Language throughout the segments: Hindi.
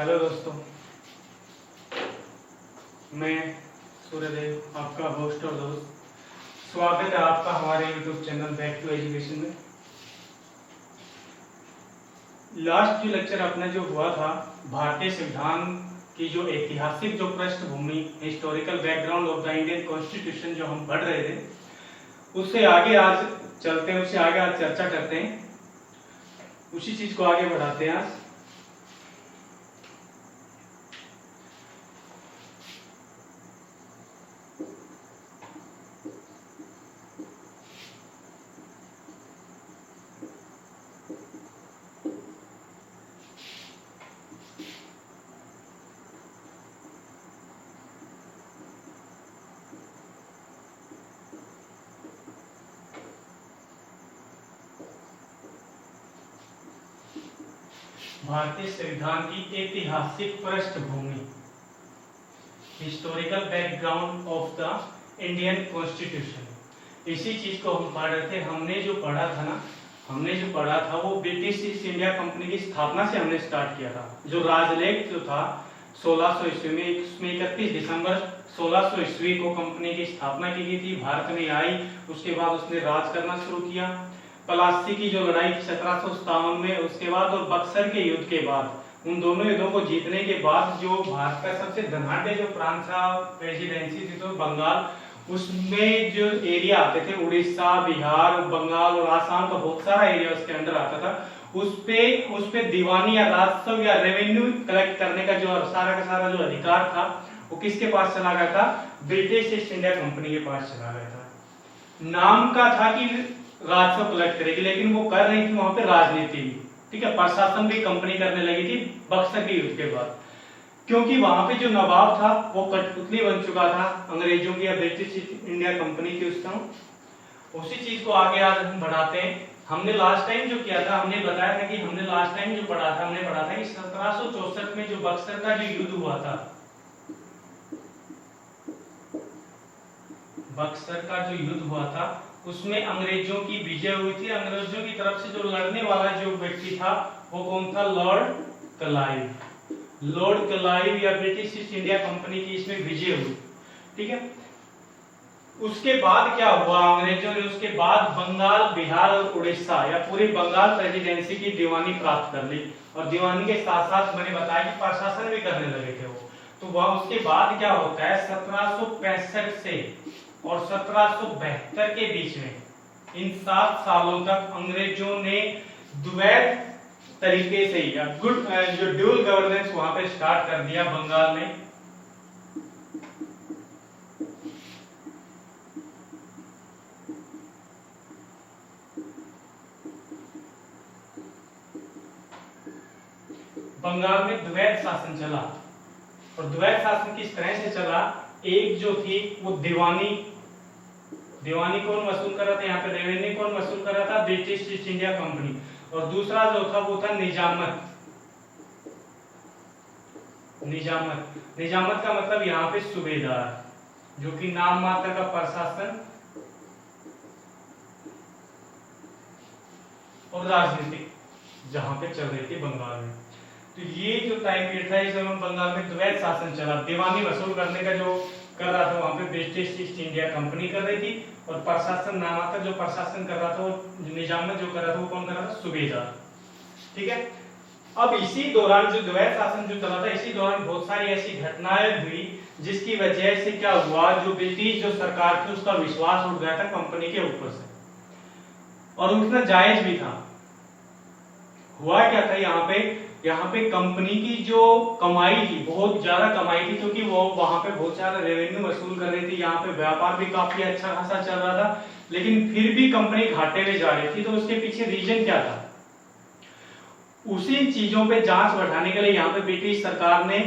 हेलो दोस्तों, मैं सूर्यदेव आपका होस्ट और दोस्त। स्वागत है आपका हमारे YouTube channel back to education में। लास्ट जो लेक्चर अपना जो हुआ था, भारतीय संविधान की जो ऐतिहासिक जो पृष्ठभूमि, historical background of the Indian constitution जो हम पढ़ रहे थे, उससे आगे आज चलते हैं, उससे आगे आज चर्चा करते हैं, उसी चीज को आगे बढ़ाते हैं आज। भारतीय संविधान की ऐतिहासिक पृष्ठभूमि, historical background of the Indian constitution, इसी चीज को हम पढ़ रहे थे। हमने जो पढ़ा था वो ब्रिटिश ईस्ट इंडिया कंपनी की स्थापना से हमने स्टार्ट किया था। जो राजलेख जो था 1600 ईस्वी में, उसमें 31 दिसंबर 1600 ईस्वी को कंपनी की स्थापना की गई थी। भारत में आई, उसके बाद उसने राज करना शुरू किया। प्लासी की जो लड़ाई 1757 में, उसके बाद और बक्सर के युद्ध के बाद, उन दोनों युद्धों को जीतने के बाद जो भारत का सबसे धनाढ्य जो प्रांत था, प्रेसिडेंसी थी, तो बंगाल, उसमें जो एरिया आते थे, उड़ीसा, बिहार, बंगाल और आसाम का बहुत सारा एरिया उसके अंदर आता था। उस पे दीवानी या राजस्व या रेवेन्यू कलेक्ट करने का जो सारा का सारा जो अधिकार था, वो किसके पास चला गया था? ब्रिटिश ईस्ट इंडिया कंपनी के पास चला गया था। नाम का था कि राजस्व कलेक्ट करेगी, लेकिन वो कर रही थी वहां पे राजनीति भी, ठीक है, प्रशासन भी कंपनी करने लगी थी बक्सर के युद्ध के बाद, क्योंकि वहां पे जो नवाब था वो कठपुतली बन चुका था अंग्रेजों की या ब्रिटिश इंडिया कंपनी की उस समय। उसी चीज को आगे आज हम बढ़ाते हैं। हमने लास्ट टाइम जो किया था, हमने बताया था कि हमने लास्ट टाइम जो पढ़ा था, हमने पढ़ा था कि 1764 में जो बक्सर का जो युद्ध हुआ था, बक्सर का जो युद्ध हुआ था, उसमें अंग्रेजों की विजय हुई थी। अंग्रेजों की तरफ से जो लड़ने वाला जो व्यक्ति था वो कौन था? Lord Clive. लॉर्ड क्लाइव या ब्रिटिश ईस्ट इंडिया कंपनी की इसमें विजय हुई, ठीक है। उसके बाद क्या हुआ? अंग्रेजों ने उसके बाद बंगाल, बिहार और उड़ीसा या पूरी बंगाल प्रेसिडेंसी की दीवानी प्राप्त कर ली, और दीवानी के साथ साथ मैंने बताया कि प्रशासन भी करने लगे थे वो। तो वह उसके बाद क्या होता है, 1765 से और 1772 के बीच में, इन 7 सालों तक अंग्रेजों ने द्वैत तरीके से या गुड जो ड्यूल गवर्नेंस वहां पे स्टार्ट कर दिया बंगाल में। बंगाल में द्वैत शासन चला, और द्वैत शासन किस तरह से चला? एक जो थी वो दीवानी कौन वसूल कर रहा था? यहाँ पे रेवेन्यू कौन वसूल कर रहा था? British east India company. और दूसरा जो था वो था निजामत। निजामत का मतलब यहाँ पे सूबेदार, जो कि नाम मात्र का प्रशासन और राजनीतिक जहां पे चल रही थी बंगाल में। तो ये जो टाइम पीरियड था, इस समय बंगाल में द्वैत शासन चला। दीवानी वसूल करने का जो कर रहा था वहां पे ब्रिटिश ईस्ट इंडिया कंपनी कर रही थी, और प्रशासन नामात्र जो प्रशासन कर रहा था, वो निजामत जो कर रहा था, वो कौन कर रहा था? सूबेदार, ठीक है। अब इसी दौरान जो द्वैत शासन जो चला था, इसी दौरान बहुत सारी ऐसी घटनाएं हुई जिसकी वजह से क्या हुआ, जो ब्रिटिश जो सरकार थी उसका विश्वास उठ गया था कंपनी के ऊपर से, और उठना जायज भी था। हुआ क्या था, यहाँ पे कंपनी की जो कमाई थी, बहुत ज्यादा कमाई थी, क्योंकि वो वहां पे बहुत सारा रेवेन्यू वसूल कर रही थी। यहाँ पे व्यापार भी काफी अच्छा खासा चल रहा था, लेकिन फिर भी कंपनी घाटे में जा रही थी। तो उसके पीछे रीजन क्या था? उसी चीजों पे जांच बढ़ाने के लिए यहाँ पे ब्रिटिश सरकार ने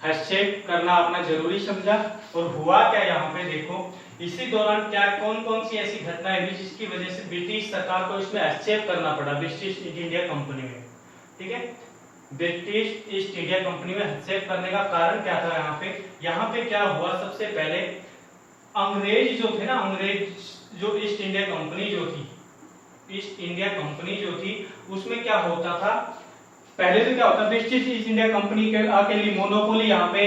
हस्तक्षेप करना अपना जरूरी समझा। और हुआ क्या, यहाँ पे देखो, इसी दौरान क्या कौन कौन सी ऐसी घटनाएं हुई जिसकी वजह से ब्रिटिश सरकार को इसमें हस्तक्षेप करना पड़ा ब्रिटिश ईस्ट इंडिया कंपनी में, ठीक है। ब्रिटिश ईस्ट इंडिया कंपनी में हस्तक्षेप करने का कारण क्या था? यहाँ पे क्या हुआ, सबसे पहले अंग्रेज जो थे ना, अंग्रेज जो ईस्ट इंडिया कंपनी जो थी, ईस्ट इंडिया कंपनी जो थी, उसमें क्या होता था पहले तो क्या होता, ब्रिटिश ईस्ट इंडिया कंपनी के अकेली मोनोपोली यहाँ पे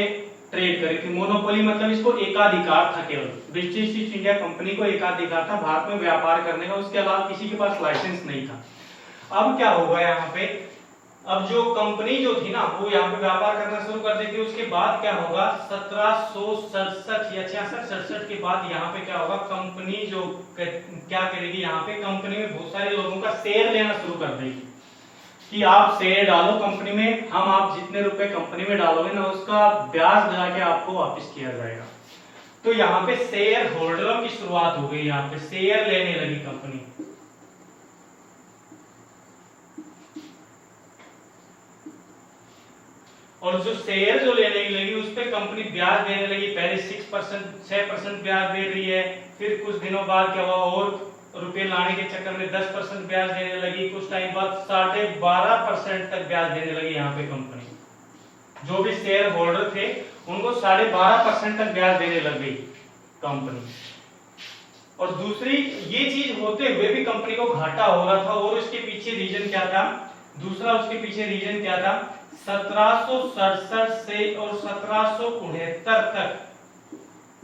ट्रेड करी थी। मोनोपोली मतलब इसको एकाधिकार था, केवल ब्रिटिश ईस्ट इंडिया कंपनी को एकाधिकार था भारत में व्यापार करने का, उसके अलावा किसी के पास लाइसेंस नहीं था। अब क्या होगा यहाँ पे, अब जो कंपनी जो थी ना वो यहाँ पे व्यापार करना शुरू कर देती है। उसके बाद क्या होगा, 1767 या 66-67 के बाद यहाँ पे क्या होगा, कंपनी जो क्या करेगी, यहाँ पे कंपनी में बहुत सारे लोगों का शेयर लेना शुरू कर देगी कि आप शेयर डालो कंपनी में, हम आप जितने रुपए कंपनी में डालोगे ना उसका ब्याज लगा के आपको वापस किया जाएगा। तो यहाँ पे शेयर होल्डरों की शुरुआत हो गई, यहाँ पे शेयर लेने लगी कंपनी। और जो शेयर जो लेने लगी उस पे कंपनी ब्याज देने लगी। पहले 6% ब्याज दे रही है, फिर कुछ दिनों बाद क्या हुआ, और रुपए लाने के चक्कर में 10% ब्याज देने लगी। कुछ टाइम बाद 12.5% तक ब्याज देने लगी यहाँ पे कंपनी। जो भी शेयर होल्डर थे उनको 12.5% तक ब्याज देने लग गई कंपनी। और दूसरी ये चीज होते हुए भी कंपनी को घाटा हो रहा था, और उसके पीछे रीजन क्या था, दूसरा उसके पीछे रीजन क्या था, 1767 से और 1769 तक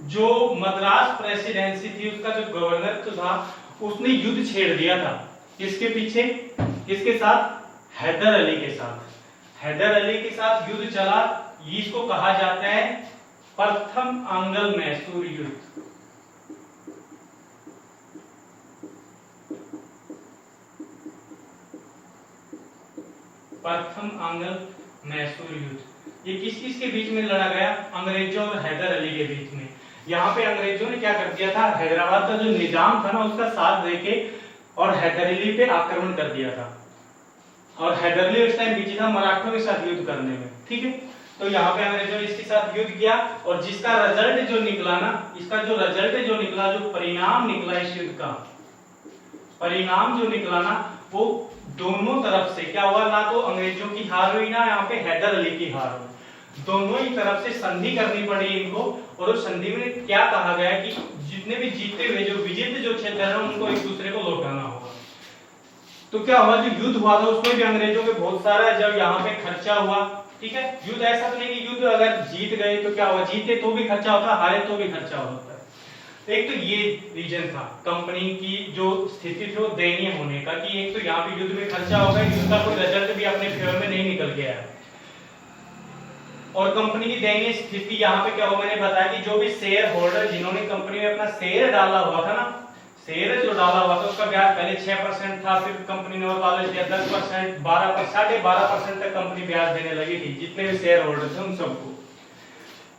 जो मद्रास प्रेसिडेंसी थी उसका जो गवर्नर तो था उसने युद्ध छेड़ दिया था। किसके पीछे, किसके साथ, हैदर अली के साथ। हैदर अली के साथ युद्ध चला, इसको कहा जाता है प्रथम आंग्ल मैसूर युद्ध। प्रथम आंग्ल मैसूर युद्ध। ये किस किस के बीच में लड़ा गया, अंग्रेजों और हैदर अली के बीच में। यहाँ पे अंग्रेजों ने क्या कर दिया था, हैदराबाद का जो निजाम था ना उसका साथ देके और हैदर अली पे आक्रमण कर दिया था। और हैदर अली उस टाइम बिजी था मराठों के साथ युद्ध करने में, ठीक है। तो यहाँ पे अंग्रेजों ने इसके साथ युद्ध किया, और जिसका रिजल्ट जो निकला ना, इसका जो रिजल्ट जो निकला, जो परिणाम निकला इस युद्ध का, परिणाम जो निकला ना, वो दोनों तरफ से क्या हुआ, ना तो अंग्रेजों की हार हुई ना यहाँ पे हैदर अली की हार हुई। दोनों ही तरफ से संधि करनी पड़ी इनको। और उस संधि में क्या कहा गया कि जितने भी जीते हुए जो विजित जो क्षेत्र है उनको एक दूसरे को लौटाना होगा। तो क्या हुआ, जो युद्ध हुआ था उसमें भी अंग्रेजों के बहुत सारा जब यहाँ पे खर्चा हुआ, ठीक है। युद्ध ऐसा तो नहीं कि युद्ध अगर जीत गए तो क्या हुआ, जीते तो भी खर्चा होता, हारे तो भी खर्चा होता है। एक तो ये रीजन था कंपनी की जो स्थिति थी वो दयनीय होने का, कि एक तो यहाँ पे युद्ध में खर्चा हो गया, युद्ध का कोई रिजल्ट भी अपने फेवर में नहीं निकल गया है। और कंपनी की दयनीय स्थिति यहाँ पे क्या हुआ, मैंने बताया कि जो भी शेयर होल्डर जिन्होंने कंपनी में अपना शेयर डाला हुआ था ना, शेयर जो डाला हुआ था उसका ब्याज पहले 6% था, फिर कंपनी ने और लालच दिया 10%, 12.5% तक कंपनी ब्याज देने लगी थी जितने भी शेयर होल्डर थे उन सबको।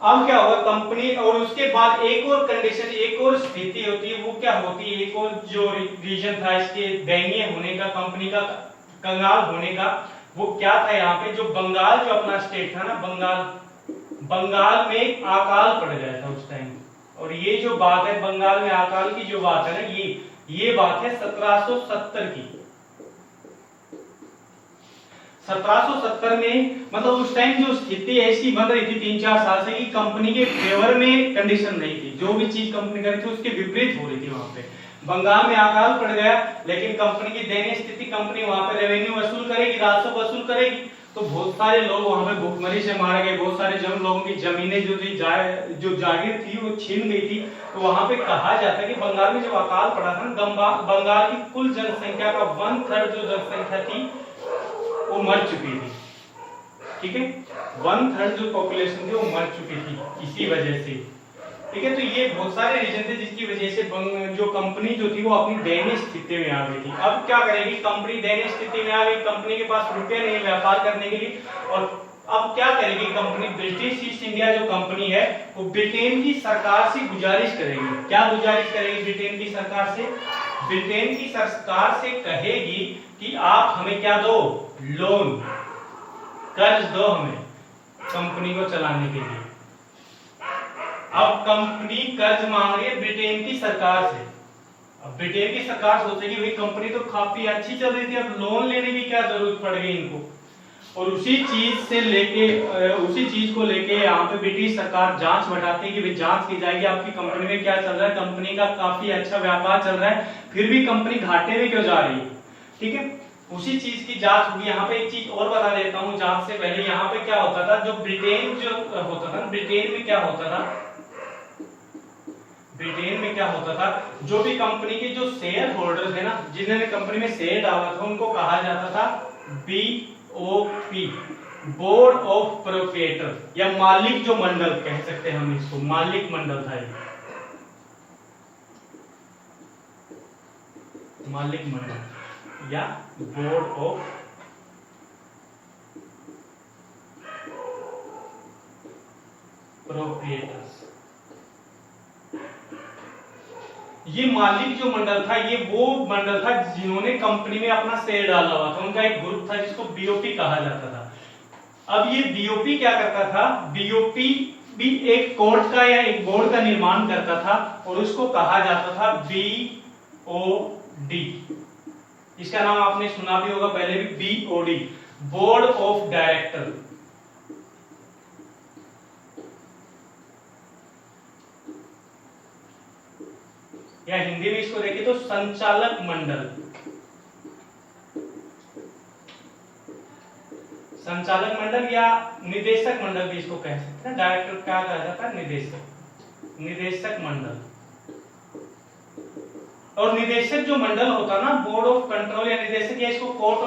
अब क्या हुआ कंपनी, और उसके बाद एक और कंडीशन, एक और स्थिति होती है, वो क्या होती है, एक और जो रीजन था इसके दयनीय होने का, कंपनी का कंगाल होने का, वो क्या था यहाँ पे, जो बंगाल जो अपना स्टेट था ना, बंगाल में अकाल पड़ गया था उस टाइम। और ये जो बात है बंगाल में अकाल की जो बात है ना, ये बात है 1770 की। 1770 में मतलब उस टाइम जो स्थिति ऐसी बन रही थी 3-4 साल से कि कंपनी के फेवर में कंडीशन नहीं थी, जो भी चीज कंपनी कर रही थी उसके विपरीत हो रही थी। वहां पे बंगाल में अकाल पड़ गया, लेकिन कंपनी की दयनीय स्थिति, कंपनी वहां पे रेवेन्यू वसूल करेगी, राजस्व वसूल करेगी, तो बहुत सारे लोग वहां पे भूखमरी से मारे गए, बहुत सारे लोगों की जमीनें जो जागीर थी वो छीन गई थी। तो वहां पे कहा जाता है कि बंगाल में जब अकाल पड़ा था, बंगाल की कुल जनसंख्या का 1/3 जो जनसंख्या थी वो मर चुकी थी, ठीक है। 1/3 जो पॉपुलेशन थी वो मर चुकी थी इसी वजह से, ठीक है। तो ये बहुत सारे रीजन थे जिसकी वजह से जो कंपनी जो थी वो अपनी दयनीय स्थिति में आ गई थी। अब क्या करेगी कंपनी, दयनीय स्थिति में आ गई, कंपनी के पास रुपए नहीं व्यापार करने के लिए, और अब क्या करेगी कंपनी, ब्रिटिश ईस्ट इंडिया जो कंपनी है वो ब्रिटेन की सरकार से गुजारिश करेगी। क्या गुजारिश करेगी ब्रिटेन की सरकार से, ब्रिटेन की सरकार से कहेगी कि आप हमें क्या दो, लोन, कर्ज दो हमें कंपनी को चलाने के लिए। अब कंपनी कर्ज मांग रही है ब्रिटेन की सरकार से। अब ब्रिटेन की सरकार सोचेगी भाई कंपनी तो काफी अच्छी चल रही थी, अब लोन लेने की क्या जरूरत पड़ गई इनको। और उसी चीज को लेके यहाँ पे ब्रिटिश सरकार जांच बढ़ाती है कि भाई जांच की जाएगी आपकी कंपनी में क्या चल रहा है, कंपनी का काफी अच्छा व्यापार चल रहा है, फिर भी कंपनी घाटे में क्यों जा रही है, ठीक है। उसी चीज की जांच हुई। यहाँ पे एक चीज और बता देता हूँ जांच से पहले, यहाँ पे क्या होता था, जो ब्रिटेन जो होता था, ब्रिटेन में क्या होता था, ब्रिटेन में क्या होता था, जो भी कंपनी के जो शेयर होल्डर थे ना, जिन्होंने कंपनी में शेयर डाला था, उनको कहा जाता था BOP, बोर्ड ऑफ प्रोप्राइटर, या मालिक जो मंडल कह सकते हैं हम इसको, मालिक मंडल था ये, मालिक मंडल या बोर्ड ऑफ प्रोप्राइटर्स। ये मालिक जो मंडल था, ये वो मंडल था जिन्होंने कंपनी में अपना शेयर डाला हुआ था, उनका एक ग्रुप था जिसको BOP कहा जाता था। अब ये BOP क्या करता था, BOP भी एक कोर्ट का या एक बोर्ड का निर्माण करता था और उसको कहा जाता था BOD। इसका नाम आपने सुना भी होगा पहले भी, BOD, बोर्ड ऑफ डायरेक्टर। या हिंदी में इसको देखें तो संचालक मंडल, संचालक मंडल या निदेशक मंडल भी इसको कह सकते हैं। डायरेक्टर क्या कहा जाता है, निदेशक, निदेशक मंडल। और निदेशक जो मंडल होता ना, बोर्ड ऑफ कंट्रोल या निदेशक, या इसको बोर्ड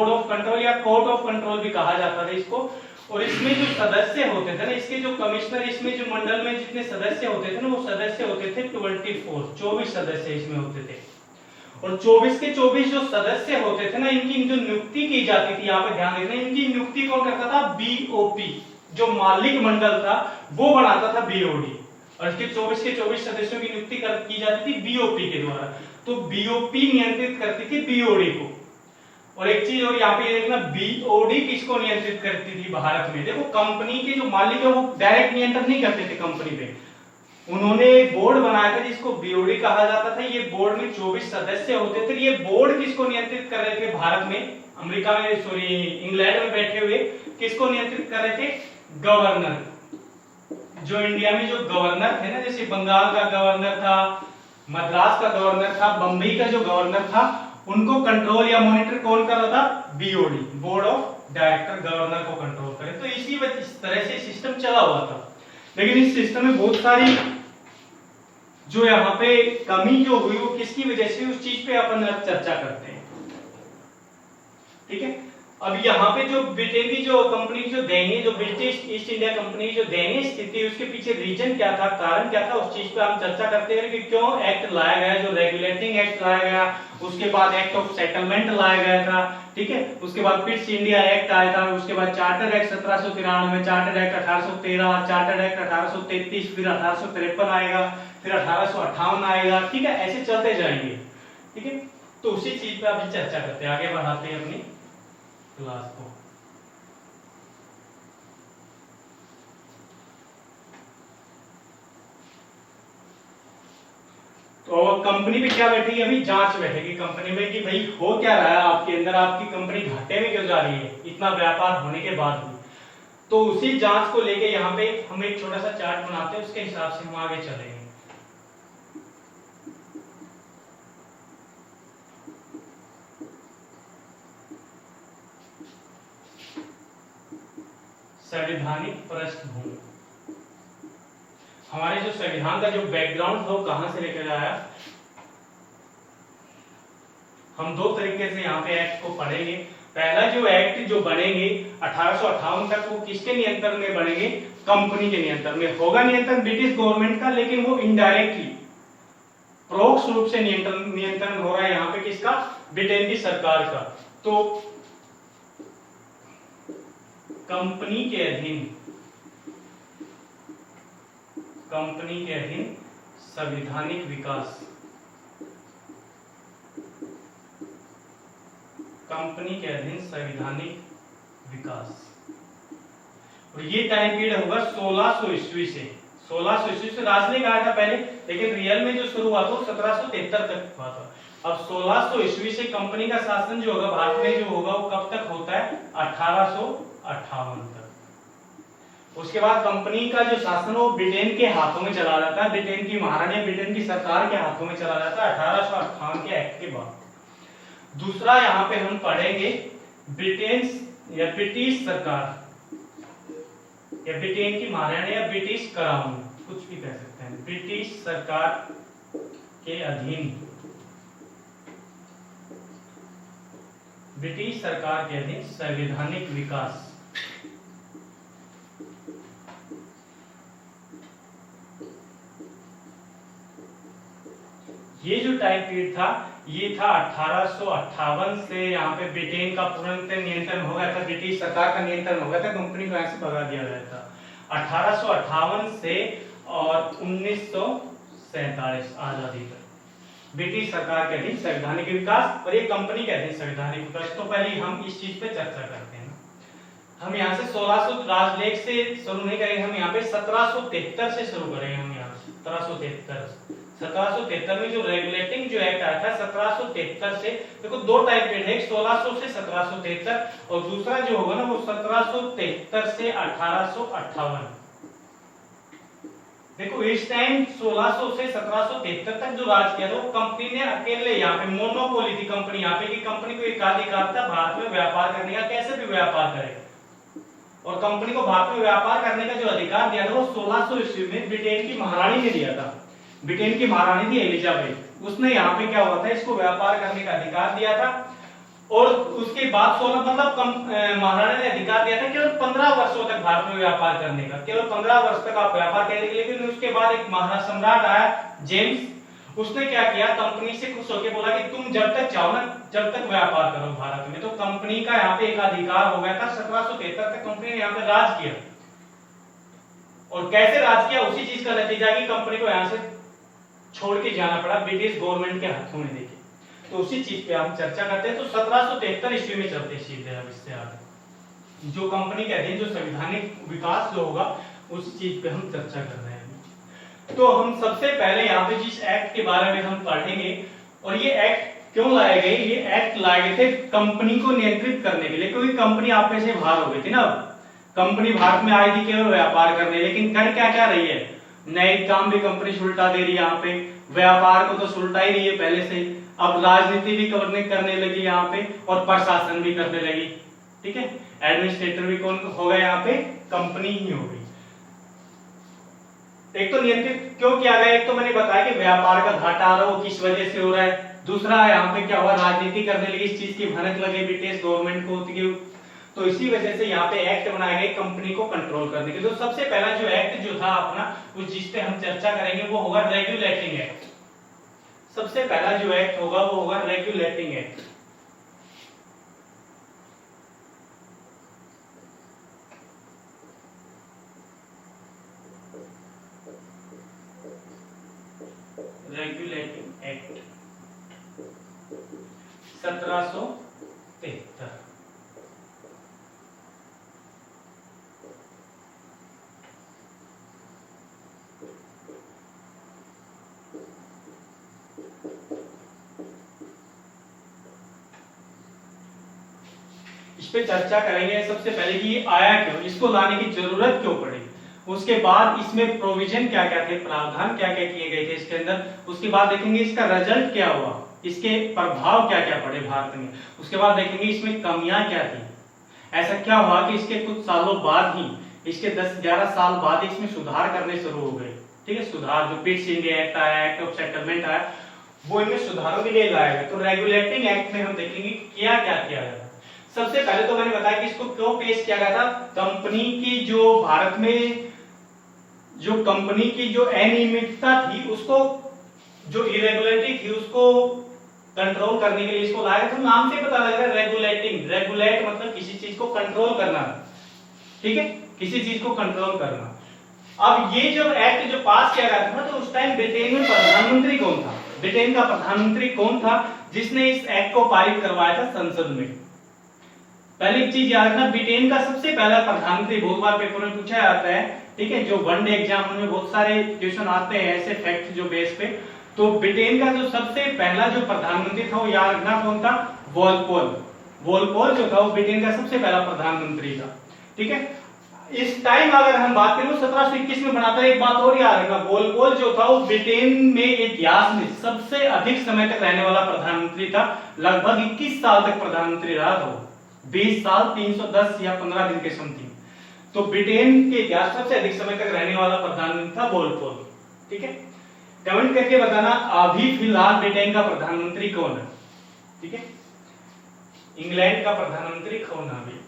ऑफ कंट्रोल या कोर्ट ऑफ कंट्रोल भी कहा जाता था इसको। और इसमें जो सदस्य होते थे ना, इसके जो कमिश्नर, इसमें जो मंडल में जितने सदस्य होते थे ना, वो सदस्य होते थे 24 सदस्य इसमें होते थे। और 24 के 24 जो सदस्य होते थे ना, इनकी जो नियुक्ति की जाती थी, यहाँ पे ध्यान देना, इनकी नियुक्ति कौन करता था, BOP, जो मालिक मंडल था वो बनाता था BOD। और इसके 24 के 24 सदस्यों की नियुक्ति की जाती थी BOP के द्वारा। तो BOP नियंत्रित करती थी BOD को। और एक चीज और यहाँ पे देखना, BOD किसको नियंत्रित करती थी भारत में, देखो कंपनी के जो मालिक है वो डायरेक्ट नियंत्रण नहीं करते थे कंपनी पे, उन्होंने एक बोर्ड बनाया था जिसको BOD कहा जाता था। ये बोर्ड में 24 सदस्य होते थे। ये बोर्ड किसको नियंत्रित कर रहे थे भारत में, अमेरिका में, इंग्लैंड में बैठे हुए किसको नियंत्रित कर रहे थे, गवर्नर। जो इंडिया में जो गवर्नर थे ना, जैसे बंगाल का गवर्नर था, मद्रास का गवर्नर था, बम्बई का जो गवर्नर था, उनको कंट्रोल या मॉनिटर कौन कर रहा था, BOD, board of director, governor को कंट्रोल करे। तो इसी तरह से सिस्टम चला हुआ था। लेकिन इस सिस्टम में बहुत सारी जो यहाँ पे कमी जो हुई वो किसकी वजह से, उस चीज पे अपन चर्चा करते हैं। ठीक है, अब यहाँ पे जो ब्रिटेन की जो कंपनी जो दयनीय, जो ब्रिटिश ईस्ट इंडिया कंपनी जो दयनीय स्थिति, उसके पीछे रीजन क्या था, कारण क्या था, उस चीज पे हम चर्चा करते हैं कि क्यों एक्ट लाया गया, जो रेगुलेटिंग एक्ट लाया गया, उसके बाद एक्ट ऑफ सेटलमेंट लाया गया था। ठीक है, उसके बाद पिट्स इंडिया एक्ट आया था, उसके बाद charter act 1793, charter act 1813, charter act 1833, फिर 1853 आएगा, फिर 1858 आएगा। ठीक है, ऐसे चलते जाएंगे। ठीक है, तो उसी चीज पे अभी चर्चा करते हैं, आगे बढ़ाते हैं अपनी क्लास को। तो कंपनी पे क्या बैठेगी, अभी जांच बैठेगी कंपनी में कि भाई हो क्या रहा है आपके अंदर, आपकी कंपनी घाटे में क्यों जा रही है इतना व्यापार होने के बाद भी। तो उसी जांच को लेके यहाँ पे हम एक छोटा सा चार्ट बनाते हैं, उसके हिसाब से हम आगे चलेंगे। संवैधानिक पृष्ठभूमि, हमारे जो संविधान का जो बैकग्राउंड था वो कहां से लेकर आया। हम दो तरीके से यहाँ पे एक्ट को पढ़ेंगे। पहला जो एक्ट जो बनेंगे 1858 तक, वो किसके नियंत्रण में बनेंगे, कंपनी के नियंत्रण में होगा। नियंत्रण ब्रिटिश गवर्नमेंट का, लेकिन वो इनडायरेक्टली, परोक्ष रूप से नियंत्रण हो रहा है यहाँ पे किसका, ब्रिटेन की सरकार का। तो कंपनी के अधीन, कंपनी के अधीन संवैधानिक विकास, कंपनी के अधीन संवैधानिक विकास। और ये टाइम पीरियड होगा 1600 ईस्वी से। 1600 ईस्वी से राज ने कहा था पहले, लेकिन रियल में जो शुरू हुआ था 1773 तक हुआ था। अब 1600 ईस्वी से कंपनी का शासन जो होगा भारत में जो होगा वो कब तक होता है, 1858 तक। उसके बाद कंपनी का जो शासन वो ब्रिटेन के हाथों में चला जाता है, ब्रिटेन की महारानी, ब्रिटेन की सरकार के हाथों में चला जाता है 1858 के एक्ट के बाद। दूसरा यहाँ पे हम पढ़ेंगे ब्रिटेन या ब्रिटिश सरकार या ब्रिटेन की महारानी या ब्रिटिश क्राउन, कुछ भी कह सकते हैं, ब्रिटिश सरकार के अधीन, ब्रिटिश सरकार के अधीन संवैधानिक विकास। ये जो टाइम पीरियड था ये था 1858 से यहाँ पे ब्रिटेन का पूर्णतः नियंत्रण हो गया था, ब्रिटिश सरकार का नियंत्रण हो गया था, कंपनी को यहाँ से भगा दिया गया था 1858 से और 1947 आजादी तक ब्रिटिश सरकार के अधीन संवैधानिक विकास और ये कंपनी के अधीन संवैधानिक विकास। तो पहले हम इस चीज पे चर्चा करते हैं। हम यहाँ से 1600 राजलेख से शुरू नहीं करेंगे, हम यहाँ पे 1773 से शुरू करेंगे। हम यहाँ से 1773 में जो रेगुलेटिंग जो एक्ट आया था 1773 से, देखो दो टाइप पीरियड है, 1600 से 1773 और दूसरा जो होगा ना वो 1773 से 1858। देखो इस टाइम 1600 से 1773 तक जो राज किया था वो कंपनी ने अकेले, यहाँ पे मोनोपोली थी कंपनी, यहाँ पे की कंपनी को एकाधिकार था भारत में व्यापार करने का, कैसे भी व्यापार करे। और कंपनी को भारत में व्यापार करने का जो अधिकार दिया था वो 1600 ईस्वी में ब्रिटेन की महारानी ने दिया था। ब्रिटेन की महारानी थी एलिजाबेथ, उसने यहाँ पे क्या हुआ था इसको व्यापार करने का अधिकार दिया था। और उसके बाद 16 मतलब महारानी ने अधिकार दिया था केवल 15 वर्षों तक भारत में व्यापार करने का, केवल 15 वर्ष तक आप व्यापार करेंगे। लेकिन उसके बाद एक महाराज सम्राट आया जेम्स, उसने क्या किया, कंपनी से खुश होकर बोला कि तुम जब तक चाहो ना जब तक व्यापार करो भारत में। तो कंपनी का यहाँ पे एक अधिकार हो गया था। 1773 तक कंपनी ने यहाँ पे राज किया। और कैसे राज किया, उसी चीज का नतीजा कि कंपनी को यहाँ से छोड़ के जाना पड़ा ब्रिटिश गवर्नमेंट के हाथों में। देखिए तो उसी चीज पे हम चर्चा करते हैं। तो 1773 ईस्वी में चलते सीधे अब इससे आगे जो कंपनी के अधीन जो संवैधानिक विकास जो होगा उस चीज पे हम चर्चा कर रहे हैं। तो हम सबसे पहले यहाँ पे जिस एक्ट के बारे में हम पढ़ेंगे, और ये एक्ट क्यों लाए गए, ये एक्ट लाए गए थे कंपनी को नियंत्रित करने के लिए, क्योंकि कंपनी आप में से बाहर हो गई थी ना। कंपनी भारत में आई थी केवल व्यापार करने, लेकिन कर क्या क्या रही है, नए काम भी कंपनी सुलटा दे रही है। यहाँ पे व्यापार को तो सुलटा ही रही है पहले से, अब राजनीति भी करने लगी यहाँ पे और प्रशासन भी करने लगी। ठीक है, एडमिनिस्ट्रेटर भी कौन हो गया यहाँ पे, कंपनी ही हो गई। एक तो नियंत्रित क्यों किया गया, एक तो मैंने बताया कि व्यापार का घाटा आ रहा है वो किस वजह से हो रहा है। दूसरा यहाँ पे क्या हुआ, राजनीति करने लगी, इस चीज की भनक लगे ब्रिटिश गवर्नमेंट को। तो इसी वजह से यहाँ पे एक्ट बनाए गए कंपनी को कंट्रोल करने के। तो सबसे पहला जो एक्ट जो था अपना, उस जिस पे हम चर्चा करेंगे वो होगा रेगुलेटिंग एक्ट। सबसे पहला जो एक्ट होगा वो होगा रेगुलेटिंग एक्ट। Regulating act 1773। इस पे चर्चा करेंगे सबसे पहले कि ये आया क्यों, इसको लाने की जरूरत क्यों पड़ी, उसके बाद इसमें प्रोविजन क्या क्या थे, प्रावधान क्या क्या किए गए थे इसके अंदर, उसके बाद देखेंगे इसका रिजल्ट क्या हुआ, इसके प्रभाव क्या क्या पड़े भारत में, उसके बाद देखेंगे इसमें कमियां क्या थी। ऐसा क्या हुआ कि इसके कुछ सालों बाद ही, इसके 10-11 साल बाद इसमें सुधार करने शुरू हो गए। ठीक है, सुधार जो पिट्स इंडिया एक्ट आया, एक्ट ऑफ सेटलमेंट आया, वो इनमें सुधारों के लिए लाया गया। तो रेगुलेटिंग एक्ट में हम देखेंगे क्या क्या किया गया। सबसे पहले तो मैंने बताया कि इसको क्यों पेश किया गया था, कंपनी की जो भारत में जो कंपनी की जो अनियमितता थी, उसको जो इरेगुलरिटी थी उसको कंट्रोल करने के लिए इसको लाया। तो नाम से पता लग रहा है रेगुलेटिंग, रेगुलेट मतलब किसी चीज को कंट्रोल करना। ठीक है, किसी चीज को कंट्रोल करना। अब ये जो एक्ट जो पास किया गया था, तो उस टाइम ब्रिटेन में प्रधानमंत्री कौन था, ब्रिटेन का प्रधानमंत्री कौन था जिसने इस एक्ट को पारित करवाया था संसद में। पहली एक चीज याद रखना, ब्रिटेन का सबसे पहला प्रधानमंत्री, बहुत बार पेपर में पूछा जाता है। ठीक है, जो वन डे एग्जाम में बहुत सारे क्वेश्चन आते हैं ऐसे फैक्ट जो बेस पे। तो ब्रिटेन का जो सबसे पहला जो प्रधानमंत्री था वो याद रखना कौन था, वॉलपोल। वॉलपोल जो था वो ब्रिटेन का सबसे पहला प्रधानमंत्री था। ठीक है, इस टाइम अगर हम बात करें 1721 में बना था। एक बात और याद रखना, वॉलपोल जो था वो ब्रिटेन में इतिहास में सबसे अधिक समय तक रहने वाला प्रधानमंत्री था। लगभग 21 साल तक प्रधानमंत्री रहा था, 20 साल 310 या 15 दिन के समथिंग। तो ब्रिटेन के इतिहास सबसे अधिक समय तक रहने वाला प्रधानमंत्री था वॉलपोल। ठीक है, कमेंट करके बताना अभी फिलहाल ब्रिटेन का प्रधानमंत्री कौन है। ठीक है, इंग्लैंड का प्रधानमंत्री कौन है अभी।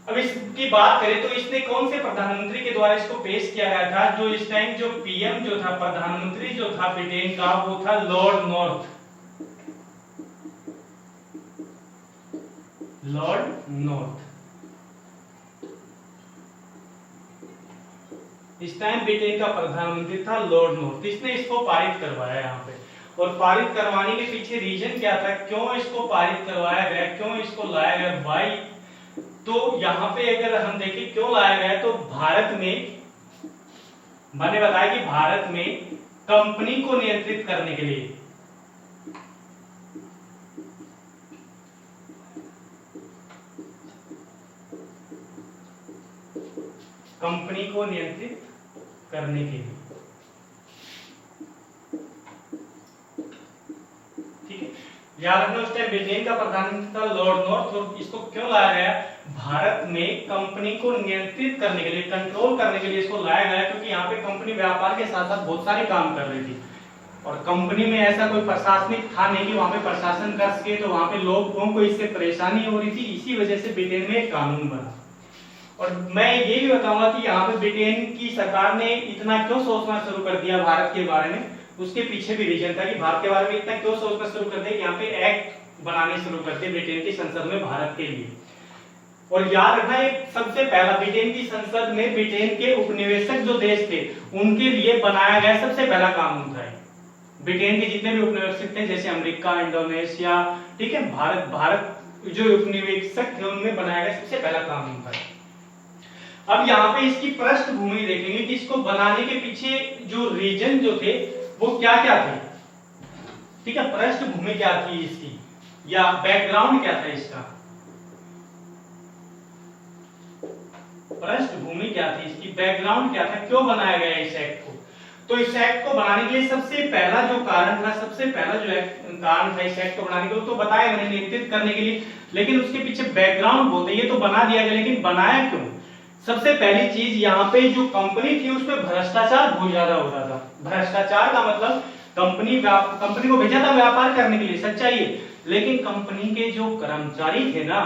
अब इसकी बात करें तो इसने कौन से प्रधानमंत्री के द्वारा इसको पेश किया गया था। जो इस टाइम जो पीएम जो था, प्रधानमंत्री जो था ब्रिटेन का, वो था लॉर्ड नॉर्थ। लॉर्ड नॉर्थ इस टाइम ब्रिटेन का प्रधानमंत्री था लॉर्ड नॉर्थ। इसने इसको पारित करवाया यहाँ पे। और पारित करवाने के पीछे रीजन क्या था, क्यों इसको पारित करवाया गया, क्यों इसको लाया गया, वाई। तो यहाँ पे अगर हम देखें क्यों लाया गया, तो भारत में मैंने बताया कि भारत में कंपनी को नियंत्रित करने के लिए कंपनी को नियंत्रित करने के लिए, ठीक है, याद रखना उस टाइम ब्रिटेन का प्रधानमंत्री था लॉर्ड नॉर्थ। और इसको क्यों लाया गया, भारत में कंपनी को नियंत्रित करने के लिए, कंट्रोल करने के लिए इसको लाया गया, क्योंकि यहाँ पे कंपनी व्यापार के साथ साथ बहुत सारे काम कर रही थी। और कंपनी में ऐसा कोई प्रशासनिक था नहीं कि वहां पे प्रशासन कर सके, तो वहां पे लोगों को इससे परेशानी हो रही थी। इसी वजह से ब्रिटेन में एक कानून बना। और मैं ये भी बताऊंगा कि यहाँ पे ब्रिटेन की सरकार ने इतना क्यों सोचना शुरू कर दिया भारत के बारे में, उसके पीछे भी रीजन था कि भारत के बारे में इतना क्यों सोचना शुरू कर दिया कि यहाँ पे एक्ट बनाने शुरू कर दिए ब्रिटेन की संसद में भारत के लिए। और याद रखना एक सबसे पहला ब्रिटेन की संसद में ब्रिटेन के उपनिवेशक जो देश थे उनके लिए बनाया गया सबसे पहला कानून था। ब्रिटेन के जितने भी उपनिवेशक थे जैसे अमेरिका, इंडोनेशिया, ठीक है, भारत जो उपनिवेशक थे उनमें बनाया गया सबसे पहला कानून था। अब यहाँ पे इसकी पृष्ठभूमि देखेंगे कि इसको बनाने के पीछे जो रीजन जो थे वो क्या क्या थे। ठीक है, पृष्ठभूमि क्या थी इसकी या बैकग्राउंड क्या था इसका, पृष्ठभूमि क्या थी इसकी, बैकग्राउंड क्या था, क्यों बनाया गया इस एक्ट को। तो इस एक्ट को बनाने के लिए सबसे पहला जो कारण था, सबसे पहला जो कारण था इस एक्ट को बनाने के लिए, तो बताया मैंने नियंत्रित करने के लिए। लेकिन उसके पीछे बैकग्राउंड बहुत है, ये तो बना दिया गया, लेकिन बनाया क्यों। सबसे पहली चीज यहाँ पे जो कंपनी थी उसमें भ्रष्टाचार बहुत ज्यादा हो रहा था। भ्रष्टाचार का मतलब कंपनी को भेजा था व्यापार करने के लिए, सच्चाई है, लेकिन कंपनी के जो कर्मचारी थे ना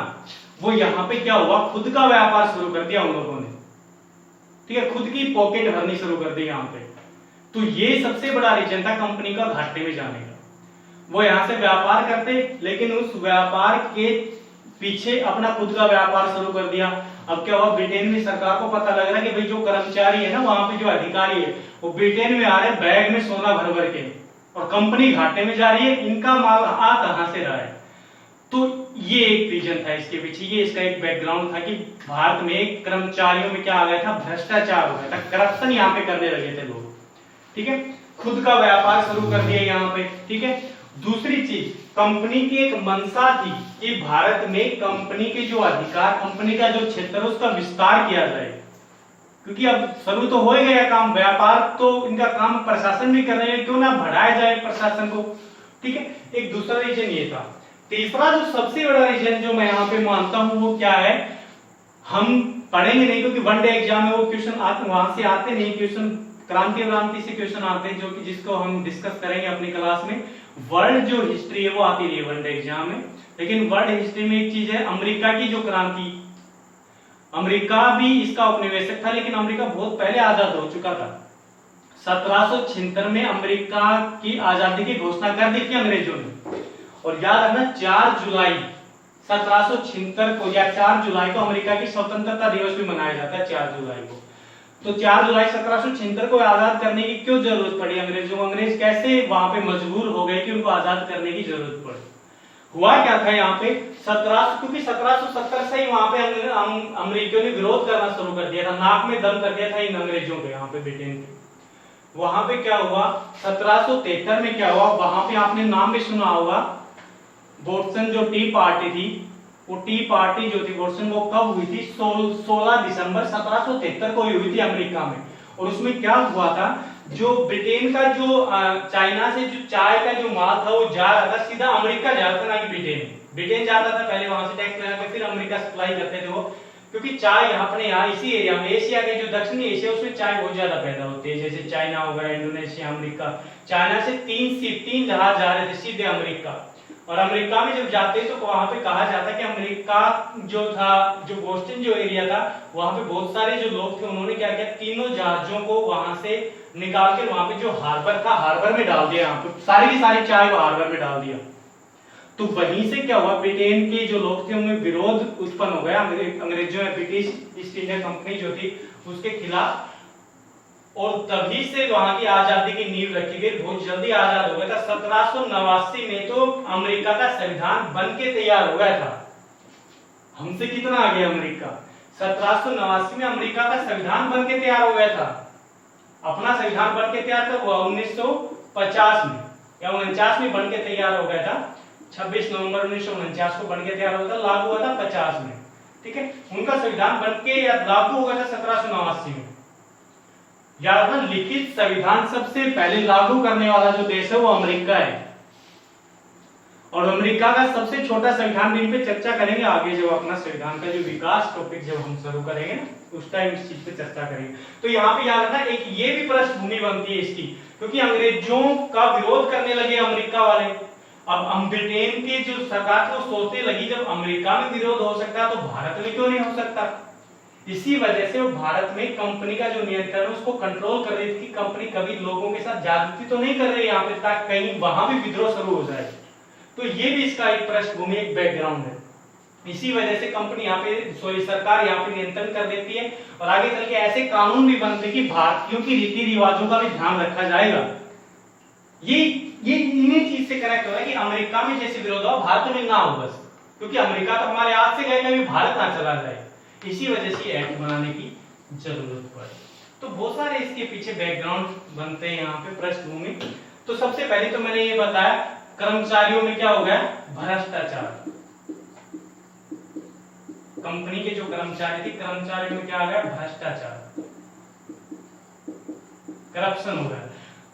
वो यहाँ पे क्या हुआ, खुद का व्यापार शुरू कर दिया उन लोगों ने। ठीक है, खुद की पॉकेट भरनी शुरू कर दी यहाँ पे। तो ये सबसे बड़ा रीजन था कंपनी का घाटे में जाने का। वो यहाँ से व्यापार करते लेकिन उस व्यापार के पीछे अपना खुद का व्यापार शुरू कर दिया। अब क्या हुआ, ब्रिटेन में सरकार को पता लग रहा है कि भाई जो कर्मचारी है ना वहां पे जो अधिकारी है वो ब्रिटेन में आ रहे हैं बैग में सोना भर भर के, और कंपनी घाटे में जा रही है, इनका माल आ कहां से रहा है। तो ये एक रीजन था इसके पीछे, ये इसका एक बैकग्राउंड था कि भारत में कर्मचारियों में क्या आ गया था, भ्रष्टाचार हो गया था, करप्शन यहाँ पे करने लगे थे लोग। ठीक है, खुद का व्यापार शुरू कर दिया यहाँ पे। ठीक है, दूसरी चीज कंपनी की एक मंशा थी कि भारत में कंपनी के जो अधिकार, कंपनी का जो क्षेत्र है उसका विस्तार किया जाए, क्योंकि अब शुरू तो हो ही गया काम, व्यापार तो इनका काम प्रशासन भी कर रहे हैं, क्यों ना बढ़ाया जाए प्रशासन को। ठीक है, एक दूसरा रीजन ये था। तीसरा जो सबसे बड़ा रीजन जो मैं यहाँ पे मानता हूँ वो क्या है, हम पढ़ेंगे नहीं क्योंकि वन डे एग्जाम में वो क्वेश्चन वहां से आते नहीं, क्वेश्चन क्रांति से क्वेश्चन आते हैं जो कि जिसको हम डिस्कस करेंगे अपनी क्लास में। वर्ल्ड जो हिस्ट्री है वो आती रही है वन डे एग्जाम में, लेकिन वर्ल्ड हिस्ट्री में एक चीज है, अमेरिका की जो क्रांति, अमेरिका भी इसका उपनिवेशक था लेकिन अमेरिका बहुत पहले आजाद हो चुका था। 1776 में अमेरिका की आजादी की घोषणा कर दी थी अंग्रेजों ने। और याद रखना 4 जुलाई 1776 को या 4 जुलाई को अमेरिका की स्वतंत्रता दिवस भी मनाया जाता है 4 जुलाई को। तो 4 जुलाई 1776 को आजाद करने की क्यों जरूरत पड़ी अंग्रेजों को, अंग्रेज कैसे वहां पे मजबूर हो गए कि उनको आजाद करने की जरूरत पड़ी। हुआ क्या था यहाँ पे 1770 से ही वहां पे अमेरिकियों ने विरोध करना शुरू कर दिया था, नाक में दम कर दिया था इन अंग्रेजों को यहाँ पे ब्रिटेन के। वहां पे क्या हुआ 1773 में क्या हुआ, वहां पे आपने नाम भी सुना होगा, बोस्टन जो टी पार्टी थी वो टी पार्टी जो थी वॉटसन वो कब हुई थी? 16 दिसंबर 1773 को हुई थी अमेरिका में। और उसमें क्या हुआ था, जो ब्रिटेन का जो चाइना से जो चाय का जो माल था वो जा रहा था सीधा अमेरिका जा रहा था, ना कि ब्रिटेन जाता था पहले, वहां से टैक्स लगा के फिर अमेरिका सप्लाई करते थे वो, क्योंकि चाय अपने यहाँ इसी एरिया में, एशिया के जो दक्षिणी एशिया उसमें चाय बहुत ज्यादा पैदा होती है, जैसे चाइना हो गया, इंडोनेशिया, अमेरिका। चाइना से तीन जहाज जा रहे थे सीधे अमेरिका, और अमेरिका में जब जाते तो वहां पे कहा जाता कि अमेरिका जो था, जो बोस्टन जो एरिया था, वहां पे बहुत सारे जो लोग थे उन्होंने क्या किया, तीनों जहाजों को वहां से निकाल के वहां पे जो हार्बर था हार्बर में डाल दिया, यहाँ पे सारी की सारी चाय वो हार्बर में डाल दिया। तो वहीं से क्या हुआ, ब्रिटेन के जो लोग थे उनमें विरोध उत्पन्न हो गया अंग्रेजों या ब्रिटिश ईस्ट इंडिया कंपनी जो थी उसके खिलाफ, और तभी से वहां की आजादी की नींव रखी गई, बहुत जल्दी आजाद हो गया था। 1789 में तो अमेरिका का संविधान बन के तैयार हो गया था। हमसे कितना आगे अमेरिका? 1789 में अमेरिका का संविधान बन के तैयार हो गया था। अपना संविधान बन के तैयार कब हुआ? 1950 में या 49 में बन के तैयार हो गया था। 26 नवंबर 1949 को बन के तैयार हुआ था, लागू हुआ था 50 में। ठीक है, उनका संविधान बन के या लागू हुआ था 1789 में। याद रखना, लिखित संविधान सबसे पहले लागू करने वाला जो देश है वो अमेरिका है, और अमेरिका का सबसे छोटा संविधान, इन पे चर्चा करेंगे आगे जब अपना संविधान का जो विकास टॉपिक जब हम शुरू करेंगे ना, उस टाइम इस चीज पे चर्चा करेंगे। तो यहाँ पे याद रखना, एक ये भी पृष्ठभूमि बनती है इसकी, क्योंकि अंग्रेजों का विरोध करने लगे अमेरिका वाले। अब हम ब्रिटेन की जो सरकार को सोचने लगी, जब अमेरिका में विरोध हो सकता है तो भारत में क्यों नहीं हो सकता? इसी वजह से वो भारत में कंपनी का जो नियंत्रण है उसको कंट्रोल कर रही थी। कंपनी कभी लोगों के साथ ज्यादती तो नहीं कर रही यहाँ पे, ताकि कहीं वहां भी विद्रोह शुरू हो जाए। तो ये भी इसका एक पृष्ठभूमि, एक बैकग्राउंड है। इसी वजह से कंपनी यहाँ पे, सरकार यहाँ पे नियंत्रण कर देती है, और आगे चल के ऐसे कानून भी बनते कि भारतीयों की रीति रिवाजों का भी ध्यान रखा जाएगा। ये इन्हीं चीज से कनेक्ट हो रहा है कि अमेरिका में जैसे विरोध हो भारत में ना हो, बस क्योंकि अमेरिका तो हमारे हाथ से गए, कभी भारत ना चला जाए। इसी वजह से एक्ट बनाने की जरूरत पड़ी। तो बहुत सारे इसके पीछे बैकग्राउंड बनते हैं यहाँ पे, पृष्ठभूमि। तो सबसे पहले तो मैंने ये बताया, कर्मचारियों में क्या हो गया? भ्रष्टाचार। कंपनी के जो कर्मचारी थे, कर्मचारियों में क्या आ गया? भ्रष्टाचार, करप्शन हो गया।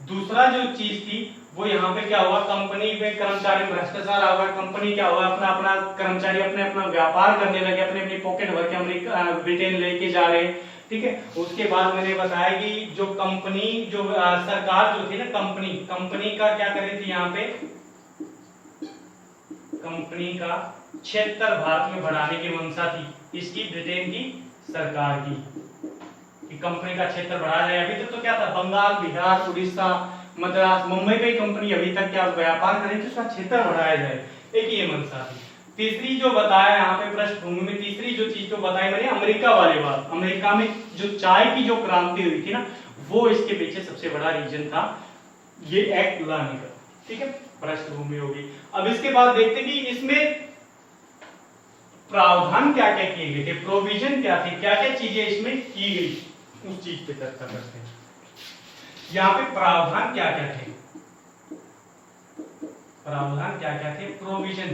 दूसरा जो चीज थी वो यहाँ पे क्या हुआ, कंपनी में कर्मचारी भ्रष्टाचार आ गया। कंपनी क्या हुआ, अपना अपना कर्मचारी अपने अपना व्यापार करने लगे, अपने अपनी पॉकेट भर के अमेरिका ब्रिटेन लेके जा रहे। ठीक है, उसके बाद मैंने बताया कि जो कंपनी, जो सरकार जो थी ना, कंपनी का क्या कर रही थी यहाँ पे, कंपनी का क्षेत्र भारत में बढ़ाने की मंशा थी इसकी, ब्रिटेन की सरकार की, कि कंपनी का क्षेत्र बढ़ाया जाए। अभी तक तो क्या था, बंगाल, बिहार, उड़ीसा, मद्रास, मुंबई की कंपनी अभी तक क्या व्यापार करें तो उसका क्षेत्र बढ़ाया जाए, एक ये मंशा थी। तीसरी जो बताया यहाँ पे पृष्ठभूमि में, तीसरी जो चीज तो बताई मैंने, अमेरिका वाले बात, अमेरिका में जो चाय की जो क्रांति हुई थी ना, वो इसके पीछे सबसे बड़ा रीजन था ये एक्ट लाने का। ठीक है, पृष्ठभूमि होगी। अब इसके बाद देखते कि इसमें प्रावधान क्या क्या किए गए थे, प्रोविजन क्या थे, क्या क्या चीजें इसमें की गई, उस चीज पे चर्चा करते हैं। यहाँ पे प्रावधान क्या क्या थे, प्रावधान क्या क्या थे, प्रोविजन।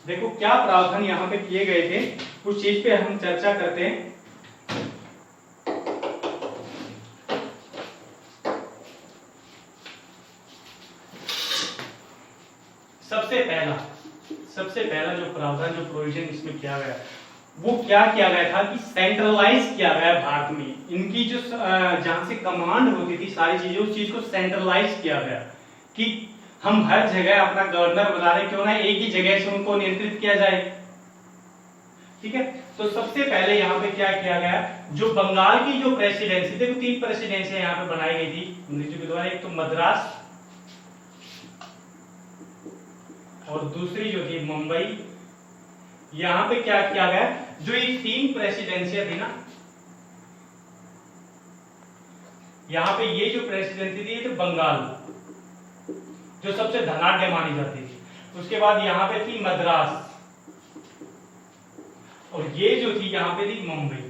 देखो क्या प्रावधान यहाँ पे किए गए थे, उस चीज पे हम चर्चा करते हैं। सबसे पहला जो प्रावधान, जो प्रोविजन इसमें किया गया, वो क्या किया गया था कि सेंट्रलाइज किया गया भारत में। इनकी जो जहां से कमांड होती थी सारी चीजें, उस चीज को सेंट्रलाइज किया गया कि हम हर जगह अपना गवर्नर बना रहे, क्यों ना एक ही जगह से उनको नियंत्रित किया जाए। ठीक है, तो सबसे पहले यहाँ पे क्या किया गया, जो बंगाल की जो प्रेसिडेंसी, देखो 3 प्रेसिडेंसी यहाँ पे बनाई गई थी अंग्रेजों के द्वारा, एक तो मद्रास और दूसरी जो थी मुंबई। यहां पे क्या किया गया, जो ये 3 प्रेसिडेंसियां थी ना, यहां पे ये जो प्रेसिडेंसी थी ये तो बंगाल, जो सबसे धनाढ्य मानी जाती थी। उसके बाद यहां पे थी मद्रास, और ये जो थी यहां पे थी मुंबई।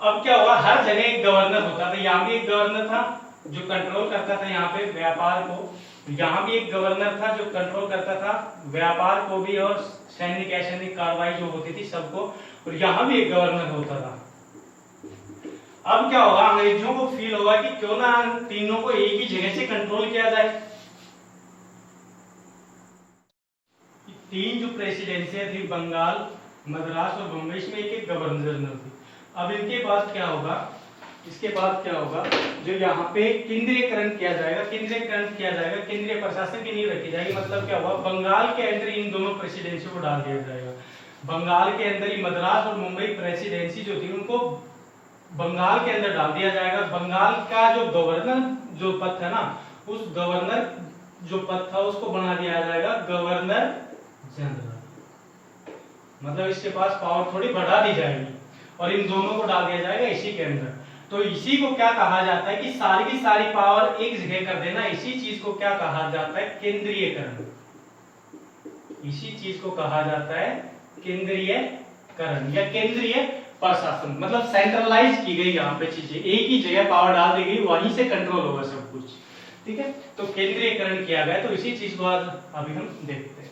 अब क्या हुआ, हर जगह एक गवर्नर होता था, यहाँ भी एक गवर्नर था जो कंट्रोल करता था यहाँ पे व्यापार को, यहाँ भी एक गवर्नर था जो कंट्रोल करता था व्यापार को भी और सैनिक असैनिक कार्रवाई जो होती थी सबको, और यहाँ भी एक गवर्नर होता था। अब क्या होगा, अंग्रेजों को फील होगा कि क्यों ना तीनों को एक ही जगह से कंट्रोल किया जाए। तीन जो प्रेसिडेंसियां थी, बंगाल, मद्रास और बम्बई, इसमें एक एक गवर्नर जनरल थी। अब इनके बाद क्या होगा, इसके बाद क्या होगा, जो यहाँ पे केंद्रीयकरण किया जाएगा, केंद्रीय प्रशासन की नींव रखी जाएगी। मतलब क्या हुआ, बंगाल के अंदर इन दोनों प्रेसिडेंसी को डाल दिया जाएगा। बंगाल के अंदर ही मद्रास और मुंबई प्रेसिडेंसी जो थी उनको बंगाल के अंदर डाल दिया जाएगा। बंगाल का जो गवर्नर जो पद था ना, उस गवर्नर जो पद था उसको बना दिया जाएगा गवर्नर जनरल। मतलब इसके पास पावर थोड़ी बढ़ा दी जाएगी और इन दोनों को डाल दिया जाएगा इसी के अंदर। तो इसी को क्या कहा जाता है कि सारी की सारी पावर एक जगह कर देना, इसी चीज को क्या कहा जाता है, केंद्रीयकरण। इसी चीज को कहा जाता है केंद्रीयकरण या केंद्रीय प्रशासन। मतलब सेंट्रलाइज की गई यहाँ पे चीजें, एक ही जगह पावर डाल दी गई, वहीं से कंट्रोल होगा सब कुछ। ठीक है, तो केंद्रीयकरण किया गया। तो इसी चीज को आज अभी हम देखते हैं।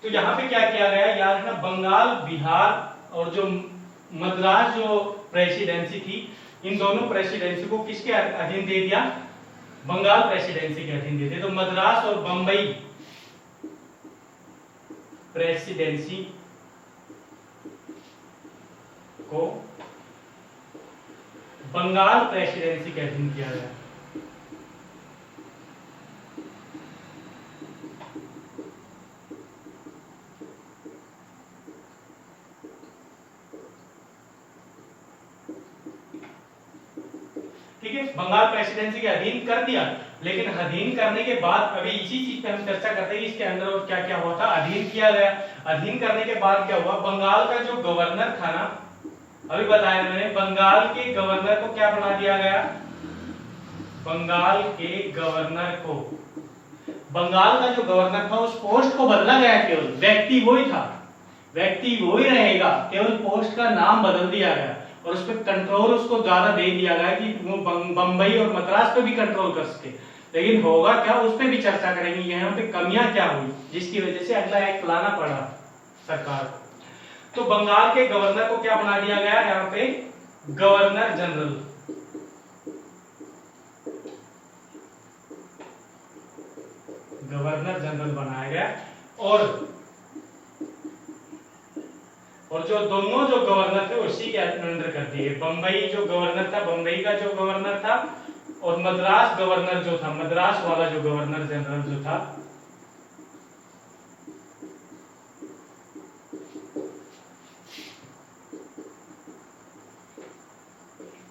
तो यहाँ पे क्या किया गया, याद रखना, बंगाल, बिहार और जो मद्रास जो प्रेसिडेंसी थी, इन दोनों प्रेसिडेंसी को किसके अधीन दे दिया, बंगाल प्रेसिडेंसी के अधीन दे दिया। तो मद्रास और बंबई प्रेसिडेंसी को बंगाल प्रेसिडेंसी के अधीन किया गया। ठीक है, बंगाल प्रेसिडेंसी के अधीन कर दिया। लेकिन अधीन करने के बाद अभी इसी चीज पे हम चर्चा करते हैं कि इसके अंदर और क्या क्या हुआ था। अधीन किया गया, अधीन करने के बाद क्या हुआ, बंगाल का जो गवर्नर था ना, अभी बताया मैंने, बंगाल के गवर्नर को क्या बना दिया गया, बंगाल के गवर्नर को, बंगाल का जो गवर्नर था उस पोस्ट को बदला गया, केवल व्यक्ति वही था, व्यक्ति वही रहेगा, केवल पोस्ट का नाम बदल दिया गया और उस पर कंट्रोल उसको ज्यादा दे दिया गया कि वो बंबई और मद्रास पे भी कंट्रोल कर सके। लेकिन होगा क्या, उस पर भी चर्चा करेंगे, यहाँ पे कमियां क्या हुई जिसकी वजह से अगला एक्ट लाना पड़ा सरकार को। तो बंगाल के गवर्नर को क्या बना दिया गया, यहाँ पे गवर्नर जनरल। गवर्नर जनरल बनाया गया। और जो दोनों जो गवर्नर थे उसी के अंडर कर दिए। बंबई जो गवर्नर था, बंबई का जो गवर्नर था, और मद्रास गवर्नर जो था, मद्रास वाला जो गवर्नर जनरल जो था,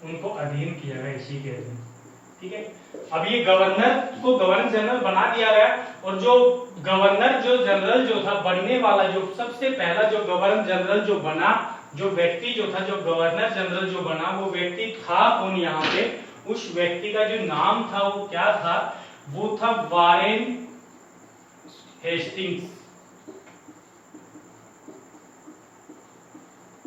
उनको अधीन किया गया इसी के अधीन। ठीक है, अब ये गवर्नर को गवर्नर जनरल बना दिया गया। और जो गवर्नर जो जनरल जो था बनने वाला, जो सबसे पहला जो गवर्नर जनरल जो बना, जो व्यक्ति जो था, जो गवर्नर जनरल जो बना, वो व्यक्ति था कौन यहाँ पे, उस व्यक्ति का जो नाम था वो क्या था, वो था वारेन हेस्टिंग्स।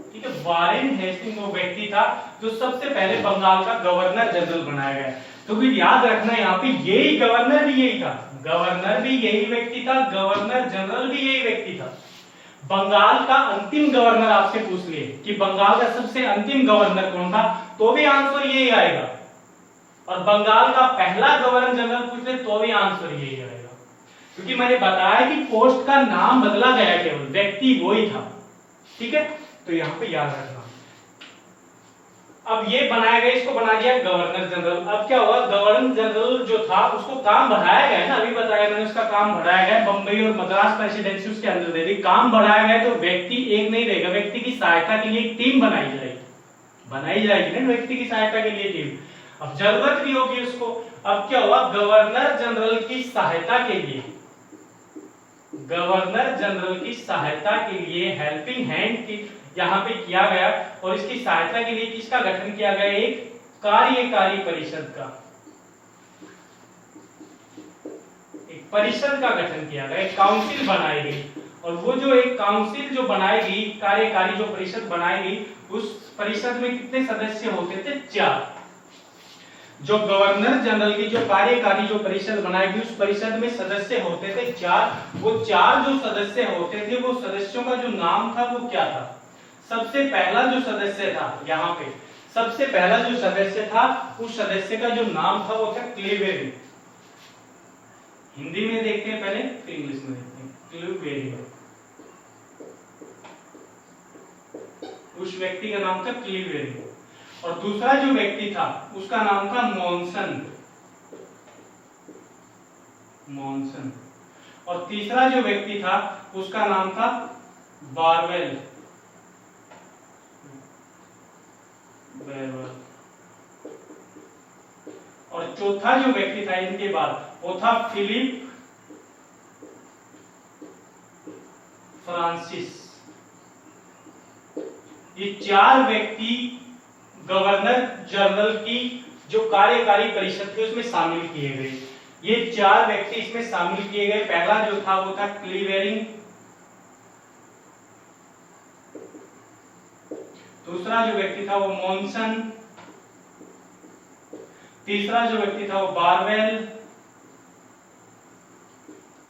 ठीक है, वारेन हेस्टिंग्स वो व्यक्ति था जो सबसे पहले बंगाल का गवर्नर जनरल बनाया गया। तो फिर याद रखना, यहाँ पे यही गवर्नर भी यही था, गवर्नर भी यही व्यक्ति था, गवर्नर जनरल भी यही व्यक्ति था। बंगाल का अंतिम गवर्नर आपसे पूछ लिए कि बंगाल का सबसे अंतिम गवर्नर कौन था, तो भी आंसर यही आएगा। और बंगाल का पहला गवर्नर जनरल पूछ ले तो भी आंसर यही आएगा, क्योंकि मैंने बताया कि पोस्ट का नाम बदला गया, केवल व्यक्ति वही था। ठीक है, तो यहाँ पे याद रखना। अब ये बनाया गया, इसको बना दिया गवर्नर जनरल। अब क्या हुआ, गवर्नर जनरल जो था उसको काम बढ़ाया गया ना, अभी बताया मैंने, उसका काम बढ़ाया गया। बंबई और मद्रास प्रेसिडेंसी उसके अंदर दे दी, काम बढ़ाया गया। तो व्यक्ति एक नहीं रहेगा, व्यक्ति की सहायता के लिए एक टीम बनाई जाएगी ना, व्यक्ति की सहायता के लिए टीम। अब जरूरत भी होगी उसको। अब क्या हुआ, गवर्नर जनरल की सहायता के लिए, गवर्नर जनरल की सहायता के लिए हेल्पिंग हैंड की यहाँ पे किया गया। और इसकी सहायता के लिए किसका गठन किया गया, एक कार्यकारी परिषद का, एक परिषद का गठन किया गया, एक काउंसिल बनाई गई। और वो जो एक काउंसिल जो बनाएगी, कार्यकारी जो परिषद बनाएगी, उस परिषद में कितने सदस्य होते थे? 4। जो गवर्नर जनरल की जो कार्यकारी जो परिषद बनाएगी, उस परिषद में सदस्य होते थे 4। वो 4 जो सदस्य होते थे, वो सदस्यों का जो नाम था वो क्या था? सबसे पहला जो सदस्य था, यहाँ पे सबसे पहला जो सदस्य था, उस सदस्य का जो नाम था वो था क्लीवेरी। हिंदी में देखते हैं पहले, फिर इंग्लिश में देखते हैं। क्लीवेरी, उस व्यक्ति का नाम था क्लीवेरी। और दूसरा जो व्यक्ति था उसका नाम था मॉनसन। और तीसरा जो व्यक्ति था उसका नाम था बारवेल। और चौथा जो व्यक्ति था इनके बाद, वो था फिलिप फ्रांसिस। ये 4 व्यक्ति गवर्नर जनरल की जो कार्यकारी परिषद थी उसमें शामिल किए गए। ये 4 व्यक्ति इसमें शामिल किए गए। पहला जो था वो था क्लीवेरिंग, दूसरा जो व्यक्ति था वो मॉनसन, तीसरा जो व्यक्ति था वो बारवेल,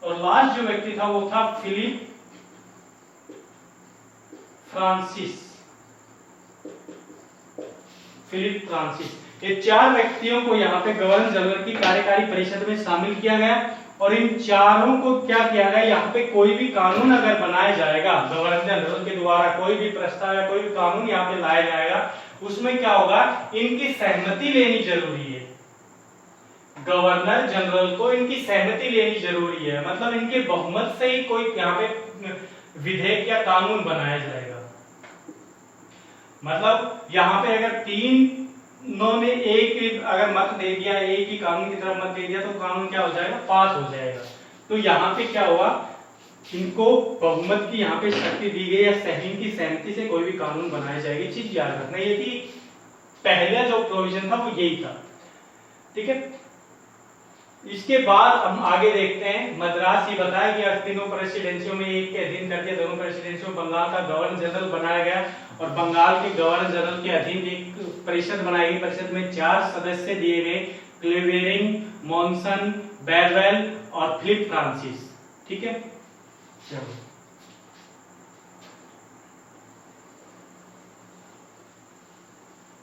और लास्ट जो व्यक्ति था वो था फिलिप फ्रांसिस। ये 4 व्यक्तियों को यहाँ पे गवर्नर जनरल की कार्यकारी परिषद में शामिल किया गया। और इन चारों को क्या किया गया, यहाँ पे कोई भी कानून अगर बनाया जाएगा गवर्नर जनरल के द्वारा, कोई भी प्रस्ताव या कोई भी कानून यहाँ पे लाया जाएगा, उसमें क्या होगा, इनकी सहमति लेनी जरूरी है। गवर्नर जनरल को इनकी सहमति लेनी जरूरी है, मतलब इनके बहुमत से ही कोई यहाँ पे विधेयक या कानून बनाया जाएगा। मतलब यहाँ पे अगर 3 ने एक अगर मत दे दिया, एक ही कानून की तरफ मत दे दिया, तो कानून क्या हो जाएगा, पास हो जाएगा। तो यहाँ पे क्या हुआ, इनको बहुमत की यहाँ पे शक्ति दी गई, या सही की सहमति से कोई भी कानून बनाया जाएगा। चीज याद रखना, ये थी पहला जो प्रोविजन था वो यही था। ठीक है, इसके बाद हम आगे देखते हैं। मद्रास ये बताया कि तीनों प्रेसिडेंसियों में एक के अधीन करके दोनों प्रेसिडेंसियों में बंगाल का गवर्नर जनरल बनाया गया, और बंगाल के गवर्नर जनरल के अधीन एक परिषद बनाई गई। परिषद में 4 सदस्य दिए गए, क्लीवेरिंग, मॉनसन, बारवेल और फिलिप फ्रांसिस। ठीक है, चलो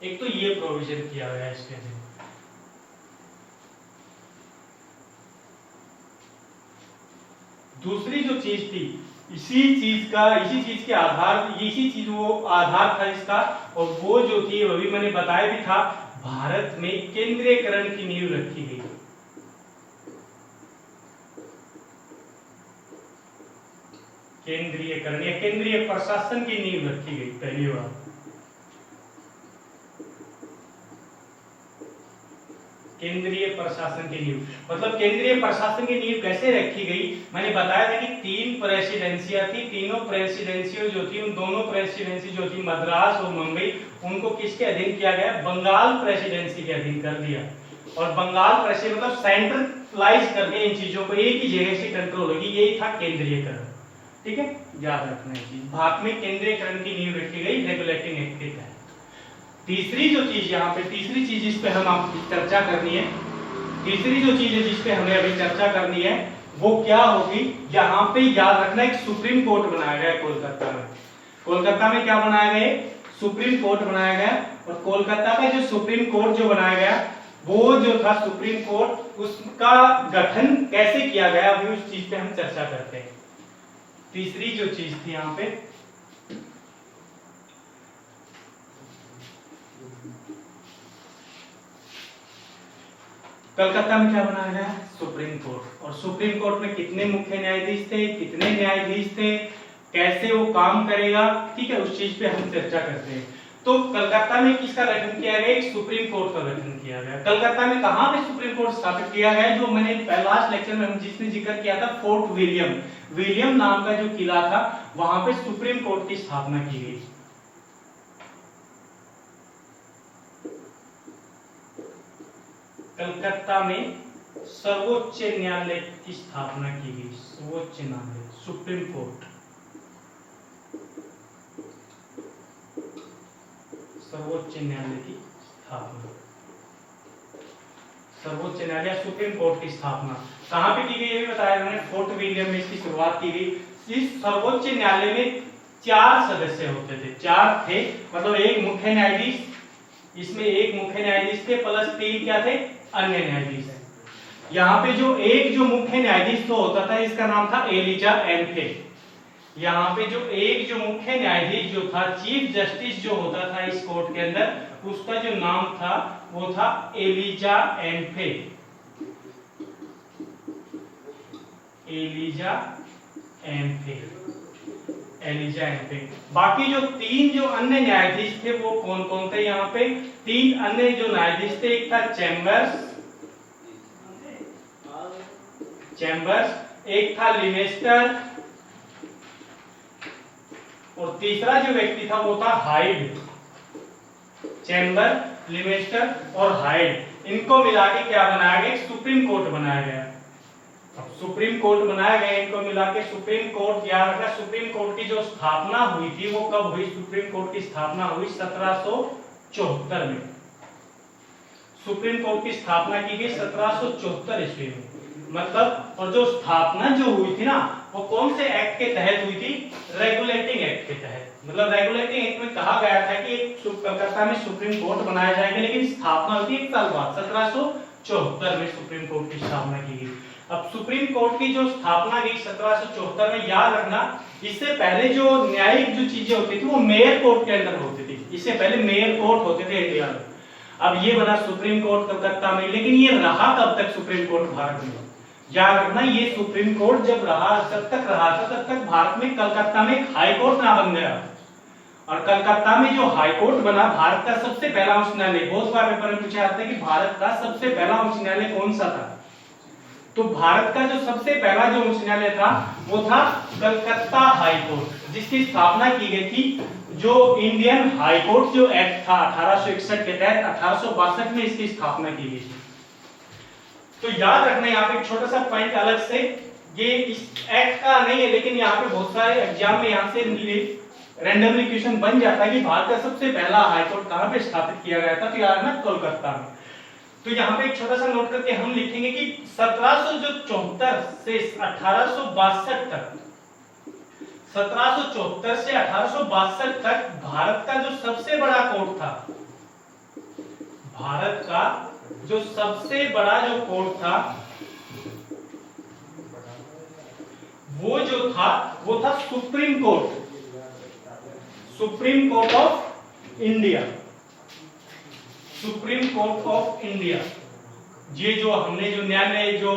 एक तो ये प्रोविजन किया गया इसके अधीन। दूसरी जो चीज थी, इसी चीज के आधार, इसी चीज वो आधार था इसका, और वो जो थी वो भी मैंने बताया भी था, भारत में केंद्रीयकरण की नींव रखी गई। केंद्रीयकरण या केंद्रीय प्रशासन की नींव रखी गई पहली बार। केंद्रीय प्रशासन की नींव, मतलब केंद्रीय प्रशासन की नींव कैसे रखी गई, मैंने बताया था कि 3 प्रेसिडेंसियां थी। तीनों प्रेसिडेंसियों जो थी, उन दोनों प्रेसिडेंसी जो थी मद्रास और मुंबई, उनको किसके अधीन किया गया, बंगाल प्रेसिडेंसी के अधीन कर दिया। और बंगाल प्रेसिडेंसी मतलब सेंट्रलाइज करके इन चीजों को एक ही जगह से कंट्रोल होगी, यही था केंद्रीयकरण। ठीक है, याद रखना है चीज। भारत में केंद्रीयकरण की नींव रखी गई रेगुलेटिंग एक्ट के तहत। तीसरी जो चीज यहाँ पे, तीसरी चीज इस पे हम आपकी चर्चा करनी है, तीसरी जो चीज है जिस पे हमें अभी चर्चा करनी है वो क्या होगी, यहाँ पे याद रखना एक सुप्रीम कोर्ट बनाया गया कोलकाता में। कोलकाता में क्या बनाया गया, सुप्रीम कोर्ट बनाया गया। और कोलकाता का जो सुप्रीम कोर्ट जो बनाया गया, वो जो था सुप्रीम कोर्ट, उसका गठन कैसे किया गया, अभी उस चीज पे हम चर्चा करते हैं। तीसरी जो चीज थी यहाँ पे, कलकत्ता में क्या बनाया गया, सुप्रीम कोर्ट। और सुप्रीम कोर्ट में कितने मुख्य न्यायाधीश थे, कितने न्यायाधीश थे, कैसे वो काम करेगा, ठीक है, उस चीज पे हम चर्चा करते हैं। तो कलकत्ता में किसका गठन किया गया, एक सुप्रीम कोर्ट का गठन किया गया। कलकत्ता में कहां पे सुप्रीम कोर्ट स्थापित किया गया, जो मैंने लास्ट लेक्चर में हम जिसने जिक्र किया था, फोर्ट विलियम नाम का जो किला था, वहां पे सुप्रीम कोर्ट की स्थापना की गई। कलकत्ता में सर्वोच्च न्यायालय की स्थापना की गई, सर्वोच्च न्यायालय, सुप्रीम कोर्ट। सर्वोच्च न्यायालय की स्थापना, सर्वोच्च न्यायालय सुप्रीम कोर्ट की स्थापना कहाँ पे की गई ये भी बताया उन्होंने। फोर्ट विलियम में इसकी शुरुआत की गई। इस सर्वोच्च न्यायालय में 4 सदस्य होते थे, 4 थे, मतलब एक मुख्य न्यायाधीश, इसमें एक मुख्य न्यायाधीश थे प्लस 3 क्या थे, अन्य न्यायाधीश। यहाँ पे जो मुख्य न्यायाधीश तो होता था इसका नाम था एलिजा एम्फे। यहाँ पे जो मुख्य न्यायाधीश जो था, चीफ जस्टिस जो होता था इस कोर्ट के अंदर, उसका जो नाम था वो था एलिजा एम्फे, एलिजा एम्फे, एलिजा एम्फे। बाकी जो 3 जो अन्य न्यायाधीश थे वो कौन कौन थे, यहाँ पे 3 अन्य जो न्यायाधीश थे, एक था चैम्बर्स, एक था लिमेस्टर, और तीसरा जो व्यक्ति था वो था हाइड। चैम्बर, लिमेस्टर और हाइड, इनको मिला के क्या बनाया गया, एक सुप्रीम कोर्ट बनाया गया। अब सुप्रीम कोर्ट बनाया गया, इनको मिला के सुप्रीम कोर्ट, याद रखना सुप्रीम कोर्ट की जो स्थापना हुई थी वो कब हुई, सुप्रीम कोर्ट की स्थापना हुई 1774 में। सुप्रीम कोर्ट की स्थापना की गई 1774 ईस्वी में, मतलब, और जो स्थापना जो हुई थी ना वो कौन से एक्ट के तहत हुई थी, रेगुलेटिंग एक्ट के तहत। मतलब रेगुलेटिंग एक्ट में कहा गया था कि कलकत्ता में सुप्रीम कोर्ट बनाया जाएगा, लेकिन स्थापना हुई 1 साल बाद 1774 में सुप्रीम कोर्ट की स्थापना की गई। अब सुप्रीम कोर्ट की जो स्थापना की 1774 में, याद रखना इससे पहले जो न्यायिक जो चीजें होती थी वो मेयर कोर्ट के अंदर होती थी, इससे पहले मेयर कोर्ट होते थे इंडिया में। अब ये बना सुप्रीम कोर्ट कलकत्ता में, लेकिन ये रहा कब तक सुप्रीम कोर्ट भारत में, याद रखना ये सुप्रीम कोर्ट जब जब तक रहा था तब तक भारत में कलकत्ता में एक हाई कोर्ट ना बन गया। और कलकत्ता में जो हाई कोर्ट बना, भारत का सबसे पहला उच्च न्यायालय, बहुत बार पेपर में पूछा जाता है कि भारत का सबसे पहला उच्च न्यायालय कौन सा था, तो भारत का जो सबसे पहला जो उच्च न्यायालय था वो था कलकत्ता हाई कोर्ट, जिसकी स्थापना की गई थी। जो इंडियन हाई कोर्ट जो एक्ट था 1861 के तहत 1862 में इसकी स्थापना की गई। तो याद रखना यहाँ पे एक छोटा सा पॉइंट अलग से, ये इस एक्ट का नहीं है, लेकिन यहाँ पे बहुत सारे एग्जाम में यहाँ से रैंडमली क्वेश्चन बन जाता है कि भारत का सबसे पहला हाई कोर्ट कहाँ पे स्थापित किया गया था, तो याद रखना कोलकाता में। तो यहाँ पे एक छोटा सा नोट करके हम लिखेंगे कि 1774 से 1862 तक, 1774 से 1862 तक भारत का जो सबसे बड़ा कोर्ट था, भारत का जो सबसे बड़ा जो कोर्ट था वो था supreme court, supreme court of India, supreme court of India. ये जो हमने जो न्यायालय जो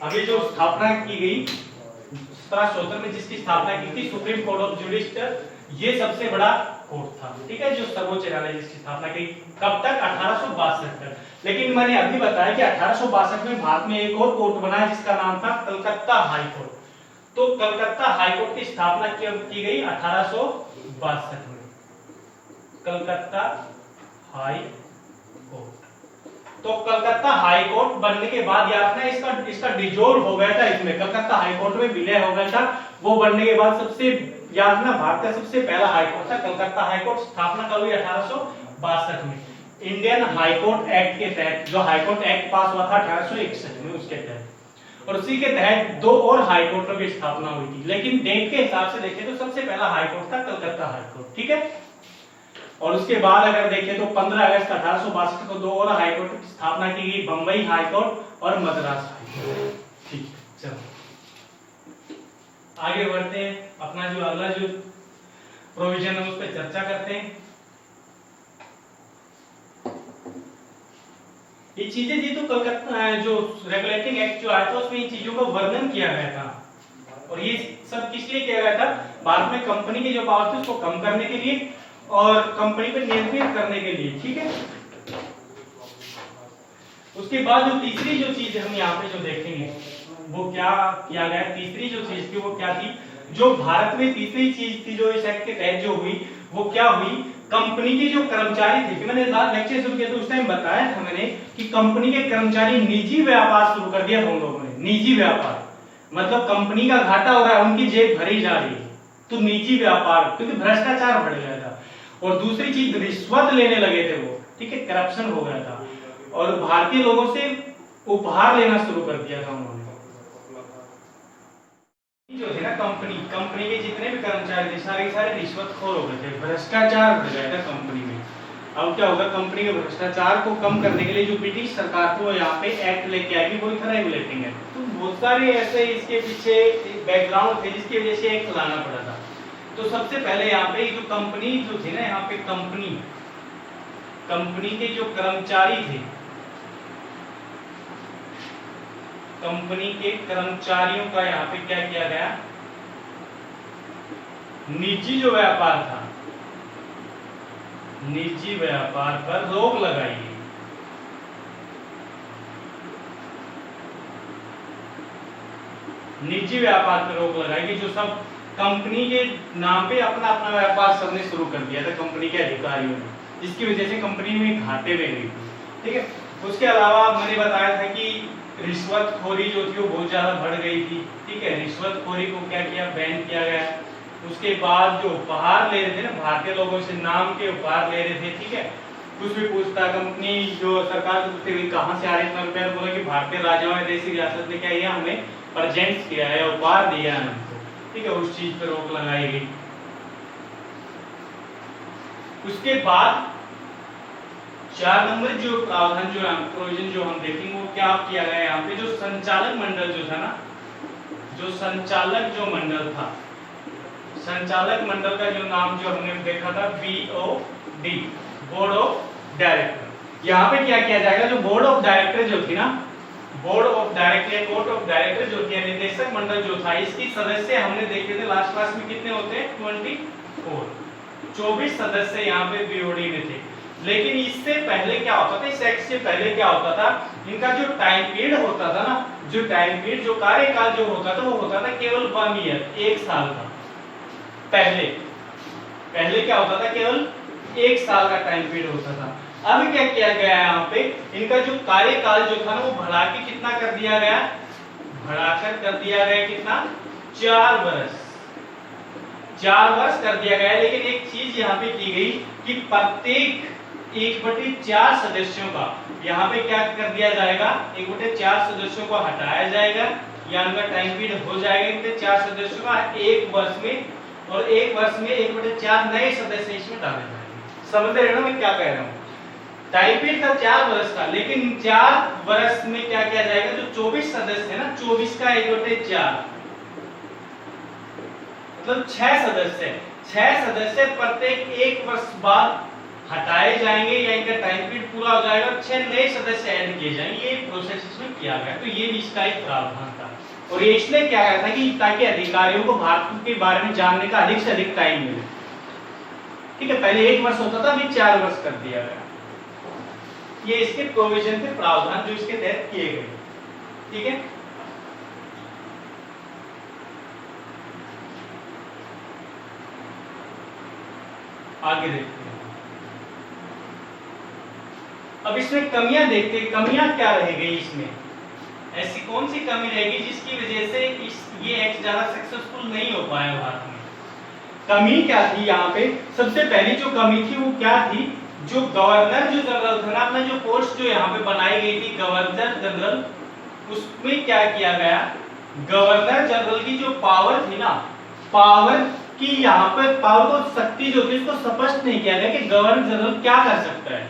अभी जो स्थापना की गई 1774 में, जिसकी स्थापना की थी सुप्रीम कोर्ट ऑफ जुडिशल, ये सबसे बड़ा कोर्ट था, ठीक है, जो सर्वोच्च न्यायालय जिसकी स्थापना की कब तक, 1862 तक। लेकिन मैंने अभी बताया कि 1862 में भारत में एक और कोर्ट बना जिसका नाम था कलकत्ता हाई कोर्ट। तो कलकत्ता हाई कोर्ट की स्थापना की गई 1862 में, कलकत्ता हाई कोर्ट। तो कलकत्ता हाई कोर्ट बनने के बाद याद रखना इसका डिजोल्व हो गया था, इसमें कलकत्ता हाई कोर्ट में विलय हो गया था। वो बनने के बाद सबसे याद रखना भारत का सबसे पहला हाई कोर्ट था कलकत्ता हाई कोर्ट। स्थापना कब हुई, 1862 में, इंडियन हाई कोर्ट एक्ट के तहत। जो हाई कोर्ट एक्ट पास हुआ था 1861 में, उसके तहत, और उसी के तहत 2 और हाई कोर्टों की स्थापना हुई थी। लेकिन डेट के हिसाब से देखें तो सबसे पहला हाई कोर्ट था कलकत्ता हाई कोर्ट, ठीक है। और उसके बाद अगर देखें तो 15 अगस्त 1862 को 2 और हाई कोर्ट की स्थापना की गई, बंबई हाई कोर्ट और मद्रास हाई कोर्ट, ठीक है। चलो आगे बढ़ते हैं, अपना जो अगला जो प्रोविजन है उस पर चर्चा करते हैं। ये चीजें थी तो कलकत्ता जो रेगुलेटिंग एक्ट जो आया था उसमें इन चीजों का वर्णन किया गया था। और ये सब किस लिए किया गया था, भारत में कंपनी की जो पावर थी उसको कम करने के लिए और कंपनी पे नियंत्रित करने के लिए, ठीक है। उसके बाद जो तीसरी जो चीज हम यहाँ पे जो देखेंगे वो क्या किया गया, तीसरी जो चीज थी वो क्या थी, जो भारत में तीसरी चीज थी जो इस एक्ट के तहत जो हुई वो क्या हुई, कंपनी के जो कर्मचारी थे, कि मैंने लेक्चर शुरू किया तो उस टाइम बताया था मैंने कि कंपनी के कर्मचारी निजी व्यापार शुरू कर दिया हम लोगों ने। निजी व्यापार मतलब कंपनी का घाटा हो रहा है, उनकी जेब भरी जा रही है, तो निजी व्यापार, क्योंकि भ्रष्टाचार बढ़ गया था। और दूसरी चीज रिश्वत लेने लगे थे वो, ठीक है, करप्शन हो गया था और भारतीय लोगों से उपहार लेना शुरू कर दिया था उन्होंने। जो थे ना कंपनी के जितने भी कर्मचारी थे सारे रिश्वतखोर हो गए थे, भ्रष्टाचार बढ़ गया था कंपनी में। अब क्या होगा, कंपनी के भ्रष्टाचार को कम करने के लिए जो ब्रिटिश सरकार थी वो यहाँ पे एक्ट लेके आएगी, वो था रेगुलेटिंग एक्ट। तो बहुत सारे ऐसे इसके पीछे बैकग्राउंड थे जिसकी वजह से एक्ट लाना पड़ा था। तो सबसे पहले यहाँ पे जो कंपनी जो थी ना, यहाँ पे कंपनी के जो कर्मचारी थे, कंपनी के कर्मचारियों का यहाँ पे क्या किया गया, निजी जो व्यापार था, निजी व्यापार पर रोक लगाई गई। निजी व्यापार पर रोक लगाई गई, जो सब कंपनी के नाम पे अपना अपना व्यापार सबने शुरू कर दिया था कंपनी के अधिकारियों ने, जिसकी वजह से कंपनी में घाटे में गई, ठीक है। उसके अलावा मैंने बताया था कि रिश्वतखोरी जो थी वो बहुत ज्यादा बढ़ गई थी, ठीक है। रिश्वतखोरी को क्या किया, बैन किया गया। उसके बाद जो उपहार ले रहे थे ना, भारतीय लोगों से नाम के उपहार ले रहे थे, ठीक है, कुछ भी पूछता कंपनी जो सरकार को पूछते हुए कहां से आ रहे इतना रुपया, बोला कि भारतीय राजाओं ने देशी रियासत ने क्या किया, हमें प्रेजेंट किया है, उपहार दिया है हमको, ठीक है। उस चीज पर रोक लगाई गई। उसके बाद 4 नंबर जो प्रावधान जो प्रोविजन जो हम देखेंगे वो क्या किया गया यहाँ पे, जो संचालक मंडल जो था ना, जो संचालक जो मंडल था, संचालक मंडल का जो नाम जो हमने देखा था BOD, बोर्ड ऑफ डायरेक्टर। यहाँ पे क्या किया जाएगा, जो बोर्ड ऑफ डायरेक्टर जो थी ना, board of director, court of director जो थी, निदेशक मंडल जो था, इसकी सदस्य हमने देखे थे लास्ट क्लास में कितने होते हैं, 24 सदस्य यहाँ पे BOD में थे। लेकिन इससे पहले क्या होता था, इस एक्ट से पहले क्या होता था, इनका जो टाइम पीरियड होता था ना, जो टाइम पीरियड जो कार्यकाल जो होता था वो होता था केवल 1 ईयर, 1 साल का। पहले क्या होता था, केवल 1 साल का टाइम पीरियड होता था। अब क्या किया गया है यहाँ पे, इनका जो कार्यकाल जो था ना वो बढ़ा के कितना कर दिया गया, बढ़ाकर कर दिया गया कितना, 4 वर्ष, 4 वर्ष कर दिया गया। लेकिन एक चीज यहाँ पे की गई कि प्रत्येक 1/4 सदस्यों का यहाँ पे क्या कर दिया जाएगा, 1/4 सदस्यों को हटाया जाएगा, या उनका टाइम पीरियड हो जाएगा 1/4 सदस्यों का 1 वर्ष में, और 1 वर्ष में 1/4 नए सदस्य इसमें डाले जाएंगे। समझ रहे हो ना मैं क्या कह रहा हूँ, टाइम पीरियड था 4 वर्ष का, लेकिन 4 वर्ष में क्या किया जाएगा, जो 24 सदस्य है ना, 24 का 1/4 मतलब 6 सदस्य प्रत्येक 1 वर्ष बाद हटाए जाएंगे, या इनका टाइम पीरियड पूरा हो जाएगा, 6 नए सदस्य ऐड किए जाएंगे। ये प्रोसेस इसमें किया गया, तो ये भी इसका एक प्रावधान था। और ये इसलिए क्या गया था कि ताकि अधिकारियों को भारत के बारे में जानने का अधिक से अधिक टाइम मिले, ठीक है। पहले 1 वर्ष होता था, अभी 4 वर्ष कर दिया गया। ये इसके प्रोविजन थे, प्रावधान जो इसके तहत किए गए, ठीक है। आगे देखते हैं। अब इसमें कमियां देखते हैं, कमियां क्या रह गई इसमें, ऐसी कौन सी कमी रहेगी जिसकी वजह से ये एक्ट ज्यादा सक्सेसफुल नहीं हो पाया भारत में। कमी क्या थी यहाँ पे, सबसे पहली जो कमी थी वो क्या थी, जो गवर्नर जो जनरल था ना, अपना जो पोस्ट जो यहाँ पे बनाई गई थी गवर्नर जनरल, उसमें क्या किया गया, गवर्नर जनरल की जो पावर थी ना, पावर की यहाँ पे पावर को, शक्ति जो थी उसको स्पष्ट नहीं किया गया कि गवर्नर जनरल क्या कर सकता है,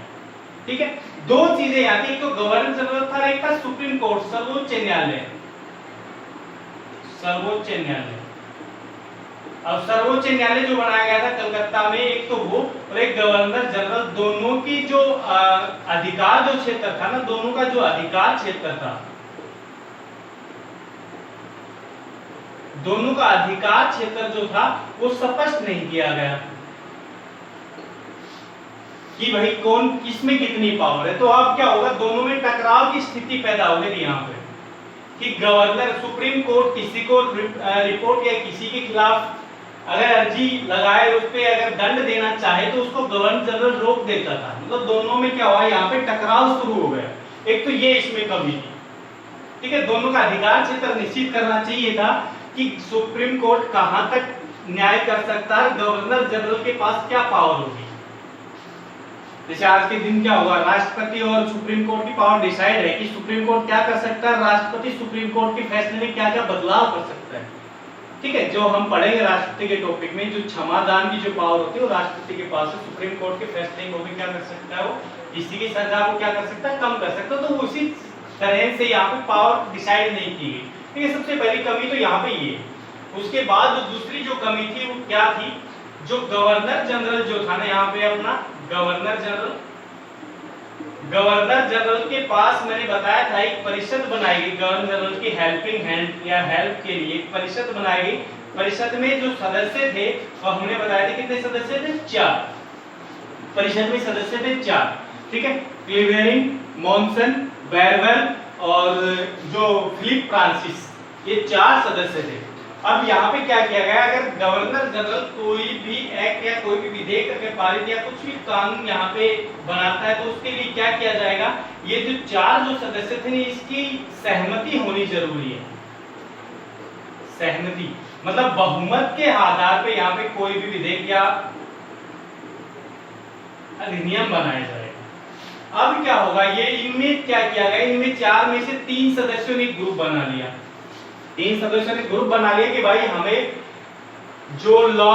ठीक है। 2 चीजें यहाँ थी, एक तो गवर्नर जनरल था, एक था सुप्रीम कोर्ट, सर्वोच्च न्यायालय, सर्वोच्च न्यायालय। अब सर्वोच्च न्यायालय जो बनाया गया था कलकत्ता में, एक तो वो और एक गवर्नर जनरल, दोनों की जो अधिकार जो क्षेत्र था ना, दोनों का जो अधिकार क्षेत्र था, दोनों का अधिकार क्षेत्र जो था वो स्पष्ट नहीं किया गया कि भाई कौन किसमें कितनी पावर है। तो अब क्या होगा, दोनों में टकराव की स्थिति पैदा हो गई यहाँ पे कि गवर्नर, सुप्रीम कोर्ट किसी को रिपोर्ट या किसी के खिलाफ अगर अर्जी लगाए, उस पे अगर दंड देना चाहे तो उसको गवर्नर जनरल रोक देता था। मतलब दोनों में क्या हुआ, यहाँ पे टकराव शुरू हो गया। एक तो ये इसमें कमी थी, ठीक है। दोनों का अधिकार क्षेत्र निश्चित करना चाहिए था कि सुप्रीम कोर्ट कहां तक न्याय कर सकता है, गवर्नर जनरल के पास क्या पावर होगी, जैसे आज के दिन क्या हुआ, राष्ट्रपति और सुप्रीम कोर्ट की पावर डिसाइड है कि सुप्रीम कोर्ट क्या कर सकता है, राष्ट्रपति सुप्रीम कोर्ट के फैसले में क्या क्या बदलाव कर सकता है। ठीक है, जो हम पढ़ेंगे राष्ट्रपति के टॉपिक में, जो क्षमादान की जो पावर होती है वो राष्ट्रपति के पास है। सुप्रीम कोर्ट के फैसले को भी क्या कर सकता है, वो किसी की सरकार को क्या कर सकता है, कम कर सकता है। तो उसी तरह से यहाँ पे पावर डिसाइड नहीं की गई। ठीक है, सबसे पहली कमी तो यहाँ पे ये। उसके बाद दूसरी जो कमी थी वो क्या थी, जो गवर्नर जनरल जो था ना यहाँ पे अपना गवर्नर जनरल के पास मैंने बताया था एक परिषद बनाई गई, गवर्नर जनरल की हेल्पिंग हैंड या हेल्प के लिए एक परिषद बनाई गई। परिषद में जो सदस्य थे और हमने बताया था कितने सदस्य थे, 4। परिषद में सदस्य थे 4। ठीक है, क्लीवेरिंग, मॉनसन, बेरवेल और जो फिलिप फ्रांसिस, ये 4 सदस्य थे। अब यहाँ पे क्या किया गया, अगर गवर्नर जनरल कोई भी एक्ट या कोई भी विधेयक अगर पारित या कुछ भी कानून यहाँ पे बनाता है तो उसके लिए क्या किया जाएगा, ये जो 4 जो सदस्य थे इसकी सहमति होनी जरूरी है। सहमति मतलब बहुमत के आधार पे यहाँ पे कोई भी विधेयक या अधिनियम बनाया जाएगा। अब क्या होगा, ये इनमें क्या किया गया, इनमें 4 में से 3 सदस्यों ने ग्रुप बना लिया। 3 सदस्यों ने ग्रुप बना लिया कि भाई हमें जो लॉ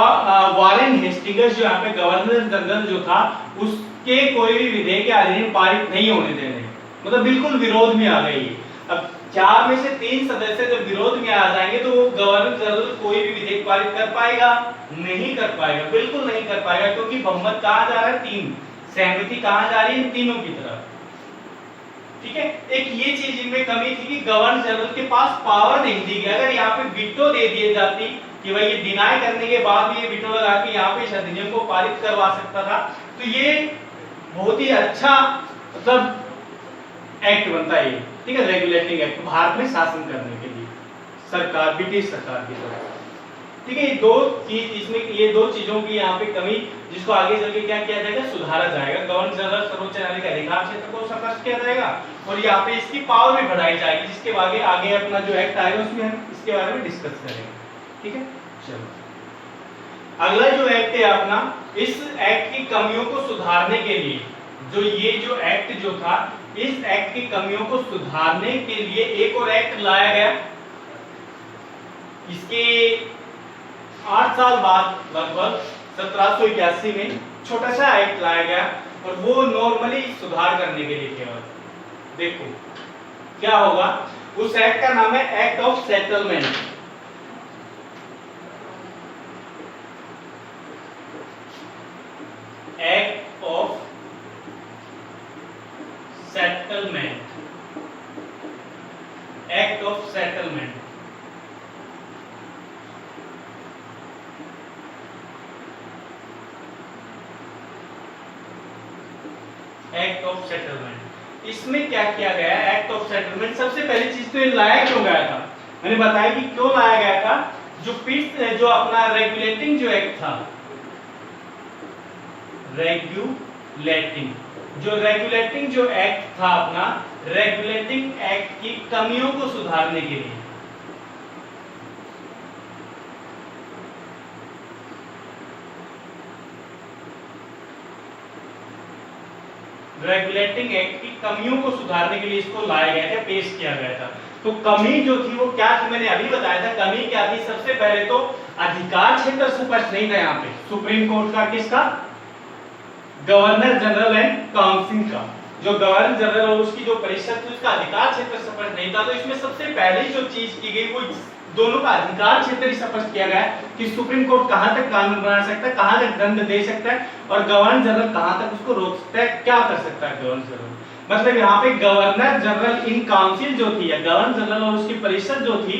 वारेन हेस्टिंग्स जो यहाँ पे गवर्नर जनरल जो था उसके कोई भी विधेयक या अधिनियम पारित नहीं होने देने, मतलब बिल्कुल विरोध में आ गई। अब 4 में से 3 सदस्य जब विरोध में आ जाएंगे तो गवर्नर जनरल कोई भी विधेयक पारित कर पाएगा, नहीं कर पाएगा, बिल्कुल नहीं कर पाएगा, क्योंकि बहुमत कहाँ जा रहा है, 3। सहमति कहाँ जा रही है, तीनों की तरफ। ठीक है, एक ये चीज इनमें कमी थी कि गवर्नर जनरल के पास पावर नहीं दी गई। अगर यहाँ पे वीटो दे दिए जाती कि भाई ये डिनाई करने के बाद भी ये वीटो लगा के यहाँ पे इस अधिनियम को पारित करवा सकता था, तो ये बहुत ही अच्छा मतलब एक्ट बनता है। ठीक है, रेगुलेटिंग एक्ट भारत में शासन करने के लिए सरकार, ब्रिटिश सरकार की तरफ। ठीक है, ये 2 चीज इसमें, ये 2 चीजों की यहाँ पे कमी, जिसको आगे चल के क्या किया जाएगा, सुधारा जाएगा। गवर्नर जनरल सर्वोच्च न्यायालय के अधिकार क्षेत्र को स्पष्ट किया जाएगा और यहाँ पे इसकी पावर भी बढ़ाई जाएगी, जिसके आगे अपना जो एक्ट आएगा उसमें हम इसके बारे में डिस्कस करेंगे। ठीक है, चलो अगला जो एक्ट है अपना, इस एक्ट की कमियों को सुधारने के लिए, जो ये जो एक्ट जो था, इस एक्ट की कमियों को सुधारने के लिए एक और एक्ट लाया गया। इसके 8 साल बाद लगभग 1781 में छोटा सा एक्ट लाया गया और वो नॉर्मली सुधार करने के लिए केवल। देखो क्या होगा, उस एक्ट का नाम है act of settlement. Act of settlement, act of settlement. Act of settlement, इसमें क्या किया गया है, एक्ट ऑफ सेटलमेंट, सबसे पहली चीज तो ये लाया क्यों गया था, मैंने बताया कि क्यों लाया गया था। जो अपना रेगुलेटिंग जो एक्ट था, रेगुलेटिंग जो एक्ट था अपना, रेगुलेटिंग एक्ट की कमियों को सुधारने के लिए। रेगुलेटिंग एक्ट की कमियों को सुधारने के लिए इसको लाया गया था, पेश किया गया था। तो कमी जो थी वो क्या थी, मैंने अभी बताया था। कमी क्या थी, सबसे पहले तो अधिकार क्षेत्र स्पष्ट नहीं था यहाँ पे सुप्रीम कोर्ट का, किसका, गवर्नर जनरल एंड काउंसिल का। जो गवर्नर जनरल और उसकी जो परिषद थी उसका अधिकार क्षेत्र स्पष्ट नहीं था। तो इसमें सबसे पहले जो चीज की गई वो दोनों का अधिकार क्षेत्र स्पष्ट किया गया कि सुप्रीम कोर्ट कहां तक कानून बना सकता है, कहां तक दंड दे सकता है और गवर्नर जनरल कहां तक उसको रोक सकता है, क्या कर सकता है गवर्नर जनरल। मतलब यहाँ पे गवर्नर जनरल इन काउंसिल जो थी, गवर्नर जनरल और उसकी परिषद जो थी,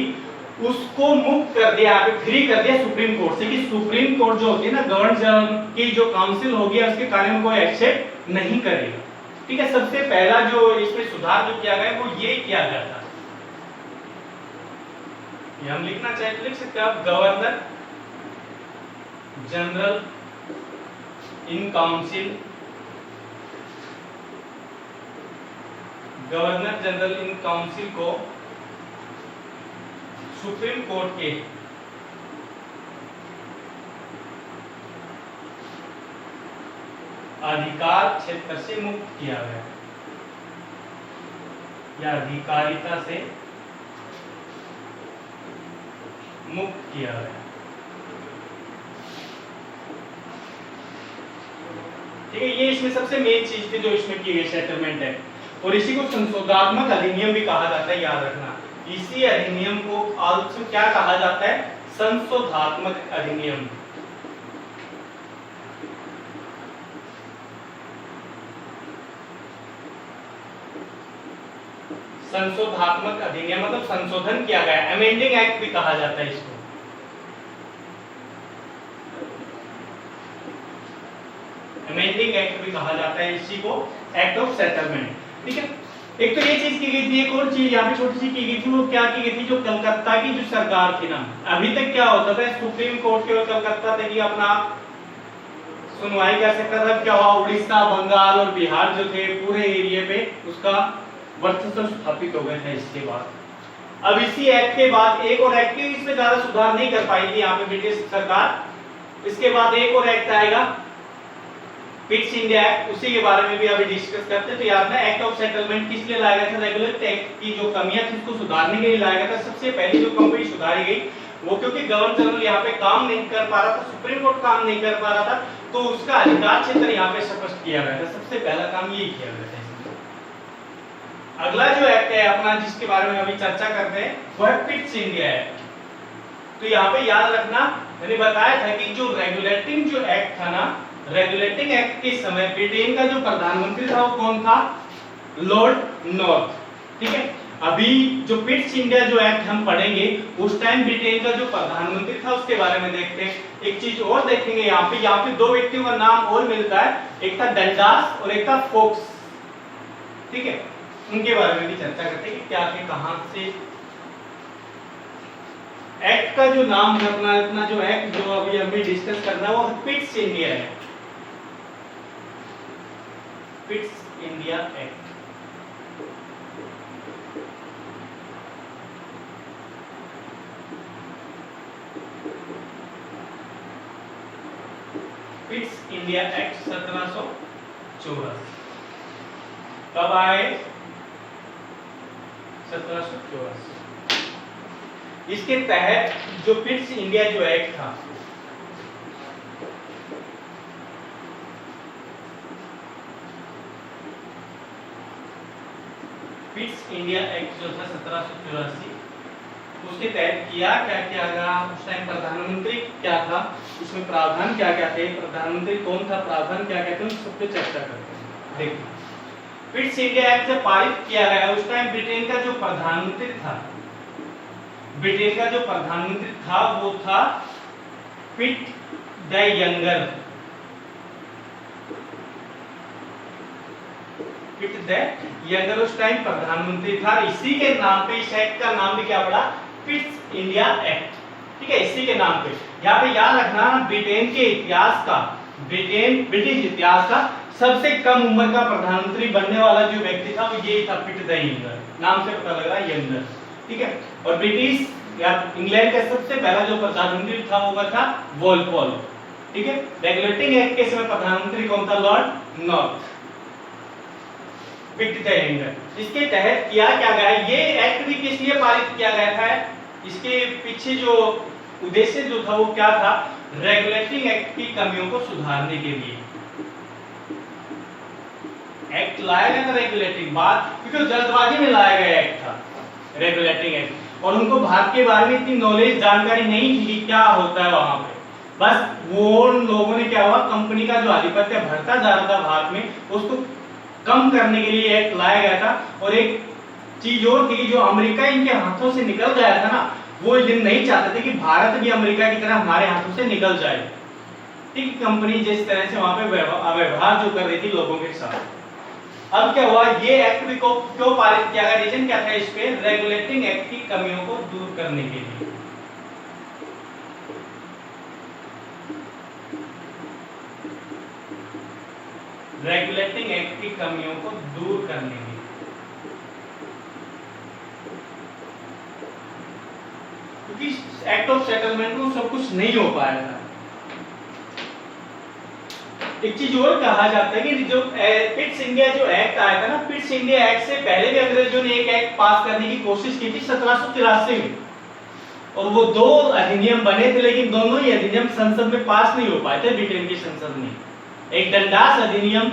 उसको मुक्त कर दिया, यहाँ पे फ्री कर दिया सुप्रीम कोर्ट से, कि सुप्रीम कोर्ट जो होती है ना, गवर्नर जनरल की जो काउंसिल होगी उसके कानून को एक्सेप्ट नहीं करेगा। ठीक है, सबसे पहला जो इसमें सुधार जो किया गया वो ये किया गया था। ये हम लिखना चाहे तो लिख सकते हैं आप, governor general in council, governor general in council को सुप्रीम कोर्ट के अधिकार क्षेत्र से मुक्त किया गया या अधिकारिता से मुक्त किया गया। ठीक है, ये इसमें सबसे मेन चीज थी जो इसमें की गई सेटलमेंट है। और इसी को संशोधनात्मक अधिनियम भी कहा जाता है, याद रखना। इसी अधिनियम को आल्सो क्या कहा जाता है? संशोधनात्मक अधिनियम। संशोधनात्मक अधिनियम मतलब संशोधन किया गया, अमेंडिंग एक्ट भी कहा जाता है इसको। अमेंडिंग एक्ट भी कहा जाता है इसी को, एक्ट ऑफ सेटलमेंट। ठीक है, एक तो ये चीज की गई थी, एक और चीज यहाँ पे छोटी सी की गई थी। वो क्या की गई थी? जो कलकत्ता की जो सरकार थी ना, अभी तक क्या होता था, सुप्रीम कोर्ट केवल कलकत्ता तक ही अपना सुनवाई कर सकता था। क्या हुआ, उड़ीसा, बंगाल और बिहार जो थे पूरे एरिया पे उसका वर्चस्व स्थापित हो गया था। इसके बाद अब इसी एक्ट के बाद एक और एक्ट, इसमें ज्यादा सुधार नहीं कर पाई थी यहाँ पे ब्रिटिश सरकार। इसके बाद एक और एक्ट आएगा, पिट्स इंडिया एक्ट, उसी के बारे में भी अभी डिस्कस करते हैं। तो याद है एक्ट ऑफ सेटलमेंट किस लिए लाया गया था? रेगुलेटरी एक्ट की जो कमियां थी उसको सुधारने के लिए लाया गया था। सबसे पहली जो कंपनी सुधारी गई वो क्योंकि गवर्नर जनरल यहाँ पे काम नहीं कर पा रहा था, सुप्रीम कोर्ट काम नहीं कर पा रहा था, तो उसका अधिकार क्षेत्र यहाँ पे स्पष्ट किया गया था। सबसे पहला काम यही किया गया था। अगला जो एक्ट है अपना जिसके बारे में अभी चर्चा करते हैं वो है पिट्स इंडिया एक्ट। तो यहाँ पे याद रखना, मैंने बताया था कि जो रेगुलेटिंग जो एक्ट था ना, रेगुलेटिंग एक्ट के समय ब्रिटेन का जो प्रधानमंत्री था वो कौन था? Lord north. ठीक है, अभी जो पिट्स इंडिया जो एक्ट हम पढ़ेंगे उस टाइम ब्रिटेन का जो प्रधानमंत्री था उसके बारे में देखते हैं। एक चीज और देखेंगे यहाँ पे दो व्यक्तियों का नाम और मिलता है, एक था डंडास और एक था फोक्स। ठीक है, उनके बारे में भी चर्चा करते हैं कि क्या थे, कहां से। एक्ट का जो नाम करना है, अपना जो एक्ट जो अभी हमें डिस्कस करना है वो पिट्स इंडिया है, Pitt's India act. Pitt's India act 1784 कब आए? 1784। इसके तहत जो पिट्स इंडिया जो एक्ट था, पिट्स इंडिया एक्ट जो था 1784, उसके तहत क्या क्या गया? उस टाइम प्रधानमंत्री क्या था, उसमें प्रावधान क्या क्या थे, प्रधानमंत्री कौन था, प्रावधान क्या क्या थे, उन सब पे चर्चा करते हैं। देखिए, पिट्स इंडिया एक्ट जब पारित किया गया उस टाइम ब्रिटेन का जो प्रधानमंत्री था, ब्रिटेन का जो प्रधानमंत्री था वो था Pitt the Younger. Pitt the Younger उस टाइम प्रधानमंत्री था। इसी के नाम पे इस एक्ट का नाम भी क्या पड़ा? Pitt's India act. ठीक है, इसी के नाम पे। यहाँ पे याद रखना, ब्रिटेन के इतिहास का, ब्रिटिश इतिहास का सबसे कम उम्र का प्रधानमंत्री बनने वाला जो व्यक्ति था वो ये था, पिट द यंगर। नाम से पता लग रहा है यंगर। ठीक है, और ब्रिटिश या इंग्लैंड का सबसे पहला जो प्रधानमंत्री था वो था वॉलपोल। ठीक है, रेगुलेटिंग एक्ट के समय प्रधानमंत्री कौन था? Lord North. Pitt the Younger. इसके तहत किया क्या गया? ये एक्ट भी किस लिए पारित किया गया था? इसके पीछे जो उद्देश्य जो था वो क्या था? रेगुलेटिंग एक्ट की कमियों को सुधारने के लिए एक्ट लाया गया था। रेगुलेटिंग बात क्योंकि जल्दबाजी में लाया गया एक्ट था रेगुलेटिंग एक्ट, और उनको भारत के बारे में इतनी नॉलेज जानकारी नहीं थी कि क्या होता है वहां पे। बस वो लोगों ने क्या हुआ, कंपनी का जो आधिपत्य बढ़ता जा रहा था भारत में, उसको कम करने के लिए एक्ट लाया गया था। और एक चीज और थी, जो अमेरिका इनके हाथों से निकल गया था ना, वो ये नहीं चाहते थे कि भारत भी अमेरिका की तरह हमारे हाथों से निकल जाए। ठीक, कंपनी जिस तरह से वहां पे व्यवहार जो कर रही थी लोगों के साथ। अब क्या हुआ, ये एक्ट भी को क्यों पारित किया गया? रीजन क्या था इस पे? रेगुलेटिंग एक्ट की कमियों को दूर करने के लिए। रेगुलेटिंग एक्ट की कमियों को दूर करने के लिए, क्योंकि एक्ट ऑफ सेटलमेंट में सब कुछ नहीं हो पाया था। एक चीज और कहा जाता है कि जो पिट्स इंडिया जो एक्ट आया था ना, पिट्स इंडिया एक्ट से पहले भी अंग्रेजों ने एक एक्ट पास करने की कोशिश की थी 1783 में, और वो दो अधिनियम बने थे, लेकिन दोनों ही अधिनियम संसद में पास नहीं हो पाए थे ब्रिटेन की संसद में। एक डंडास अधिनियम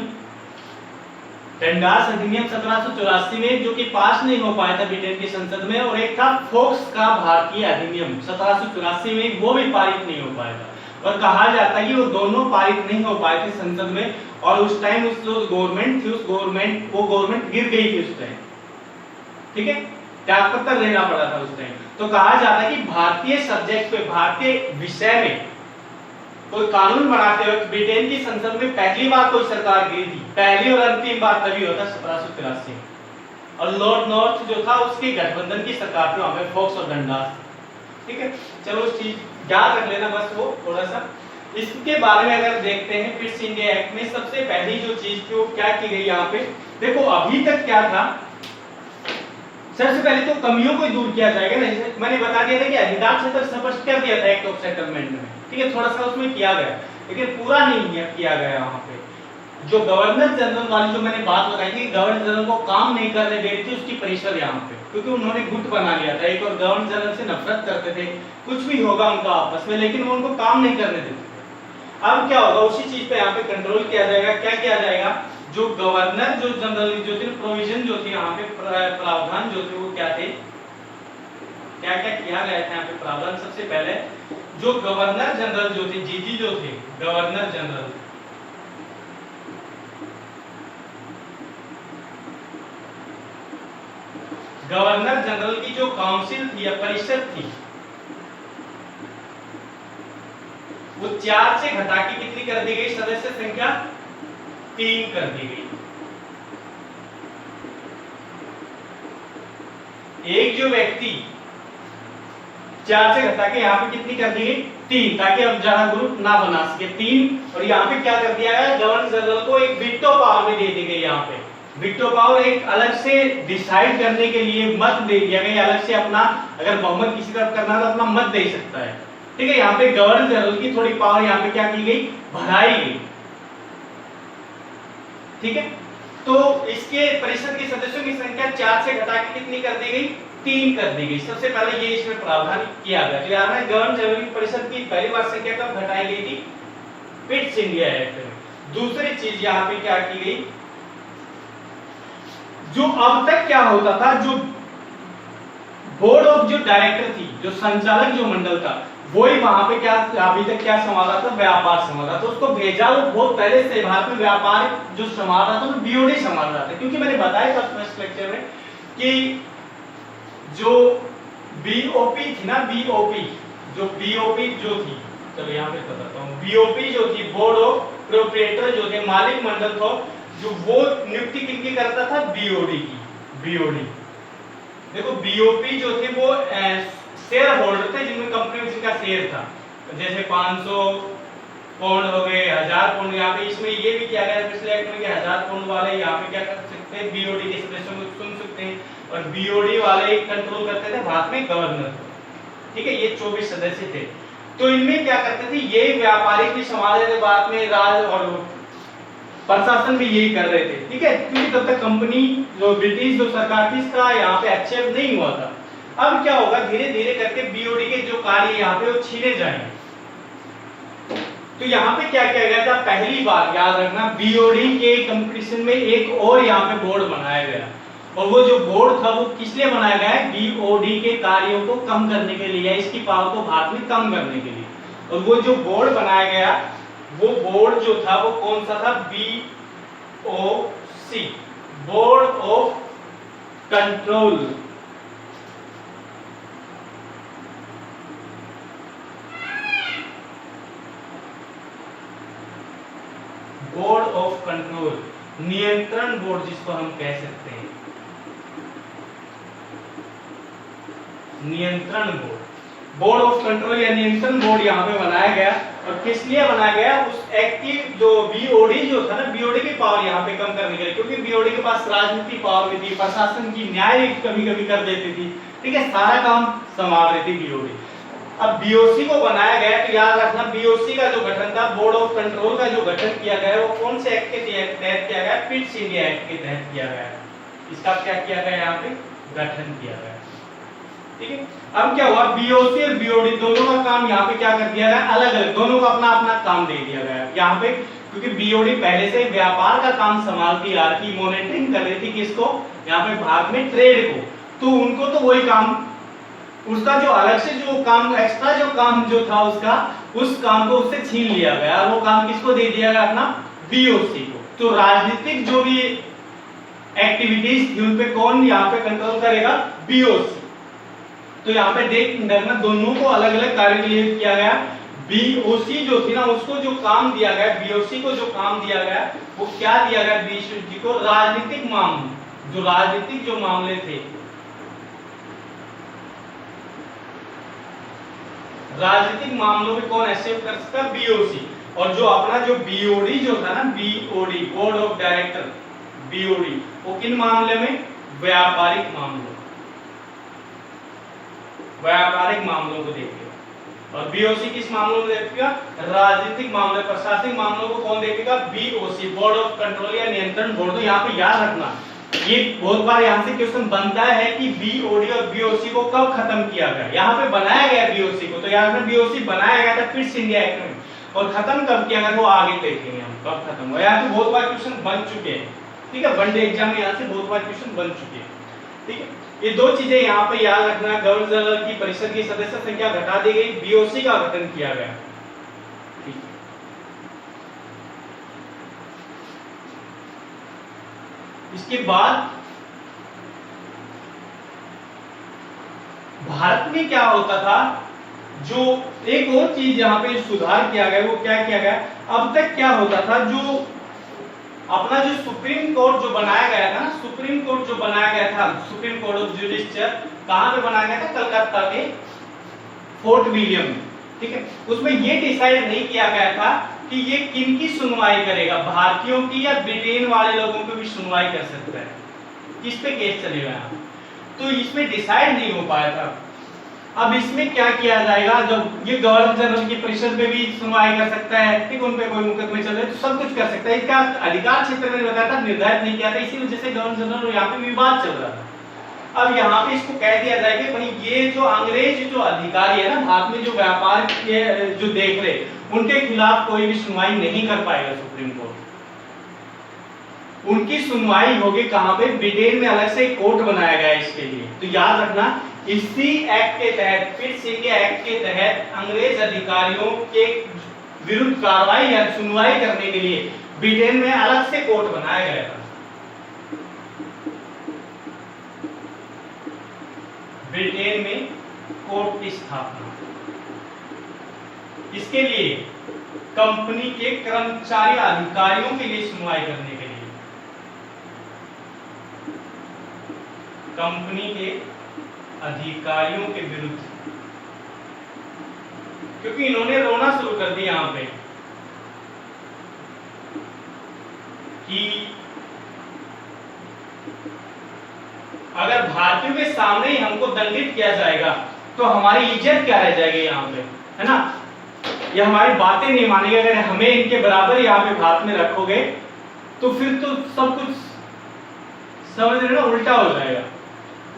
1784 में जो कि पास नहीं हो पाया था ब्रिटेन की संसद में, और एक था फोक्स का भारतीय अधिनियम 1784 में, वो भी पारित नहीं हो पाया था। और कहा जाता है कि वो दोनों पारित नहीं हो पाए थे संसद में, और उस टाइम उस जो गवर्नमेंट थी वो गवर्नमेंट गिर गई थी उस टाइम, ठीक है, त्यागपत्र लेना पड़ा था उस टाइम। तो कहा जाता है कि भारतीय सब्जेक्ट पे, भारतीय विषय में कोई कानून बनाते वक्त ब्रिटेन की संसद में पहली बार कोई सरकार गिरी थी, पहली और अंतिम बार तभी होता 1783, और लॉर्ड नॉर्थ जो था उसके गठबंधन की सरकार थी वहां पे, फोक्स और डंडास, ठीक है। चलो उस चीज याद रख लेना बस वो थोड़ा सा। इसके बारे में अगर देखते हैं पिट्स इंडिया एक्ट में सबसे पहली जो चीज थी वो क्या की गई यहाँ पे, देखो अभी तक क्या था, सबसे पहले तो कमियों को दूर किया जाएगा ना, जैसे मैंने बता दिया था कि अधिकार क्षेत्र स्पष्ट कर दिया था एक्ट ऑफ सेटलमेंट में, ठीक है, थोड़ा सा उसमें किया गया, लेकिन पूरा नहीं किया गया। वहां पे जो गवर्नर जनरल वाली जो मैंने बात बताई थी, गवर्नर जनरल को काम नहीं करने दे रही थी उसकी परिषद यहाँ पे, क्योंकि उन्होंने गुट बना लिया था एक, और गवर्नर जनरल से नफरत करते थे, कुछ भी होगा उनका आपस में, लेकिन वो उनको काम नहीं करने देते थे। अब क्या होगा, उसी चीज पे यहाँ पे कंट्रोल किया जाएगा। क्या किया जाएगा, जो गवर्नर जो जनरल जो थे प्रोविजन जो थी यहाँ पे, प्रावधान जो थे वो क्या थे, क्या क्या किया गया था यहाँ पे प्रावधान। सबसे पहले जो गवर्नर जनरल जो थे, जीजी जो थे गवर्नर जनरल, गवर्नर जनरल की जो काउंसिल थी या परिषद थी, वो 4 से घटा के कितनी कर दी गई, सदस्य संख्या 3 कर दी गई। एक जो व्यक्ति 4 से घटा के यहाँ पे कितनी कर दी गई, 3, ताकि अब ज्यादा ग्रुप ना बना सके, 3। और यहाँ पे क्या कर दिया गया, गवर्नर जनरल को एक वीटो पावर भी दे दी गई। यहाँ पे वीटो पावर एक अलग से डिसाइड करने के लिए मत दे दिया गया, अलग से अपना अगर बहुमत किसी तरफ करना तो अपना मत दे सकता है, ठीक है। यहाँ पे गवर्नर जनरल की थोड़ी पावर यहाँ पे क्या की गई, बढ़ाई गई, ठीक है। तो इसके परिषद के सदस्यों की संख्या 4 से घटा के कितनी कर दी गई, 3 कर दी गई। सबसे पहले ये इसमें प्रावधान किया गया। तो यहाँ में गवर्नर जनरल की परिषद की पहली बार संख्या कब घटाई गई थी, पिट्स इंडिया एक्ट में। दूसरी चीज यहाँ पे क्या की गई, जो अब तक क्या होता था, जो बोर्ड ऑफ जो डायरेक्टर थी, जो संचालक जो मंडल था, वही वहां पे क्या अभी तक क्या संभाला था, व्यापार संभाला था। उसको भेजा वो बहुत पहले से भारत में व्यापार जो संभाल रहा था वो बीओडी संभाल रहा था, क्योंकि मैंने बताया था फर्स्ट लेक्चर में कि जो बीओपी थी ना, बीओपी जो थी, चलो यहाँ पे बताता हूँ, बीओपी जो थी, बोर्ड ऑफ प्रोप्राइटर जो थे, मालिक मंडल था, जो वो नियुक्ति किनकी करता था, बीओडी की। बीओडी देखो, बीओपी जो थे वो शेयर होल्डर थे, जिनमें कंपनी में जिनका शेयर था, जैसे 500 पाउंड हो गए, 1000 पाउंड। यहाँ पे इसमें ये भी किया गया पिछले एक्ट में कि 1000 पाउंड वाले यहाँ पे क्या कर सकते हैं, बीओडी के सदस्यों को चुन सकते हैं, और बीओडी वाले कंट्रोल करते थे भारत में गवर्नर, ठीक है। ये 24 सदस्य थे। तो इनमें क्या करते थे, ये व्यापारिक भी संभाल रहे थे, बाद में राज और प्रशासन भी यही कर रहे थे, ठीक है, क्योंकि तब तक कंपनी जो ब्रिटिश जो सरकार थी इसका यहाँ पे एक्सेप्ट नहीं हुआ था। अब क्या होगा, धीरे धीरे करके बीओडी के जो कार्य यहाँ पे वो छीने जाएंगे। तो यहाँ पे क्या किया गया था, पहली बार याद रखना, बीओडी के कंपटीशन में एक और यहाँ पे बोर्ड बनाया गया, और वो जो बोर्ड था वो किस लिए बनाया गया है, बीओडी के कार्यों को कम करने के लिए, इसकी पावर को भारत में कम करने के लिए। और वो जो बोर्ड बनाया गया, वो बोर्ड जो था वो कौन सा था, BOC, board of control. Board of control, नियंत्रण बोर्ड जिसको हम कह सकते हैं, नियंत्रण बोर्ड, बोर्ड ऑफ कंट्रोल या नियंत्रण बोर्ड यहाँ पे बनाया गया। और किस लिए बनाया गया, उस एक्टिव जो बीओडी जो था ना, बीओडी की पावर यहाँ पे कम करने के लिए, क्योंकि बीओडी के पास राजनीति पावर भी थी, प्रशासन की न्याय कभी कभी कर देती थी, ठीक है, सारा काम संभाल रही थी बीओडी। अब बीओसी को बनाया गया, तो याद रखना बीओसी का जो गठन था, बोर्ड ऑफ कंट्रोल का जो गठन किया गया वो कौन से एक्ट के तहत किया गया? पिट्स इंडिया एक्ट के तहत किया गया। इसका क्या किया गया? यहाँ पे गठन किया गया। ठीक है, अब क्या हुआ, बीओसी और बीओडी दोनों का काम यहाँ पे क्या कर दिया गया? अलग अलग, दोनों को अपना अपना काम दे दिया गया यहाँ पे, क्योंकि बीओडी पहले से व्यापार का काम संभालती आ रही, मॉनिटरिंग कर रही थी किसको? यहाँ पे भारत में ट्रेड को, तो उनको तो वही काम, उसका जो अलग से जो काम, एक्स्ट्रा जो काम जो था उसका, उस काम को उससे छीन लिया गया, वो काम किसको दे दिया गया? अपना बीओसी को। तो राजनीतिक जो भी एक्टिविटीज थी उन पे कौन यहाँ पे कंट्रोल करेगा? बीओसी। तो यहाँ पे देख देखना, दोनों को अलग अलग कार्य के लिए किया गया। बीओसी जो थी ना, उसको जो काम दिया गया, बीओसी को जो काम दिया गया, वो क्या दिया गया? बीओसी को राजनीतिक मामले, जो राजनीतिक जो मामले थे, राजनीतिक मामलों में कौन एक्सेप्ट कर सकता? बीओसी। और जो अपना जो बीओडी जो था ना, BOD board of director, BOD वो किन मामले में? व्यापारिक मामलों, व्यापारिक मामलों को देखेगा। और बीओसी किस मामलों में देखेगा? राजनीतिक मामले, प्रशासनिक मामलों को कौन देखेगा? बीओसी, बोर्ड ऑफ कंट्रोल या नियंत्रण बोर्ड। तो यहाँ पे याद रखना, ये बहुत बार यहाँ से क्वेश्चन बनता है कि बीओडी और बीओसी को कब खत्म किया गया? यहाँ पे बनाया गया बीओसी को, तो यहाँ पे बीओसी बनाया गया था पिट्स इंडिया एक्ट में, और खत्म कब किया गया वो आगे देखेंगे हम कब खत्म हुआ। यहाँ पे बहुत बार क्वेश्चन बन चुके हैं, ठीक है, वनडे एग्जाम में यहाँ से बहुत बार क्वेश्चन बन चुके हैं। ठीक है, ये दो चीजें यहाँ पे याद रखना। गवर्नर जनरल की परिषद की सदस्य संख्या घटा दी गई, बीओसी का गठन किया गया। ठीक है, इसके बाद भारत में क्या होता था, जो एक और चीज यहाँ पे सुधार किया गया, वो क्या किया गया? अब तक क्या होता था, जो अपना जो सुप्रीम कोर्ट जो बनाया गया था ना, सुप्रीम कोर्ट जो बनाया गया था, सुप्रीम कोर्ट ऑफ जुडिशियल, कहां पे बनाया गया था? कलकत्ता के फोर्ट विलियम में। ठीक है, उसमें ये डिसाइड नहीं किया गया था कि ये किन की सुनवाई करेगा, भारतीयों की या ब्रिटेन वाले लोगों पे भी सुनवाई कर सकता है, किस पे केस चलेगा, तो इसमें डिसाइड नहीं हो पाया था। अब इसमें क्या किया जाएगा, जब ये गवर्नर जनरल की परिषद में भी सुनवाई कर सकता है, ठीक, उन पे कोई मुकदमे चल रहे तो सब कुछ कर सकता है, इसका अधिकार क्षेत्र में बताया था, निर्धारित नहीं किया था, इसी वजह से गवर्नर जनरल यहाँ पे विवाद चल रहा था। अब यहाँ पे इसको कह दिया जाए कि भाई ये जो अंग्रेज जो अधिकारी है ना भारत में, जो व्यापार के जो देख रहे, उनके खिलाफ कोई भी सुनवाई नहीं कर पाएगा सुप्रीम कोर्ट। उनकी सुनवाई होगी कहां पे? ब्रिटेन में अलग से कोर्ट बनाया गया है इसके लिए। तो याद रखना, इसी एक्ट के तहत, पिट्स इंडिया एक्ट के तहत, अंग्रेज अधिकारियों के विरुद्ध कार्रवाई या सुनवाई करने के लिए ब्रिटेन में अलग से कोर्ट बनाया गया था। ब्रिटेन में कोर्ट की स्थापना, इसके लिए कंपनी के कर्मचारी अधिकारियों के लिए सुनवाई करने के लिए, कंपनी के अधिकारियों के विरुद्ध, क्योंकि इन्होंने रोना शुरू कर दिया यहां पे कि अगर भारतीयों के सामने ही हमको दंडित किया जाएगा तो हमारी इज्जत क्या रह जाएगी यहाँ पे, है ना, ये हमारी बातें नहीं मानेंगे। अगर हमें इनके बराबर यहाँ पे भारत में रखोगे तो फिर तो सब कुछ समझ रहे ना, उल्टा हो जाएगा।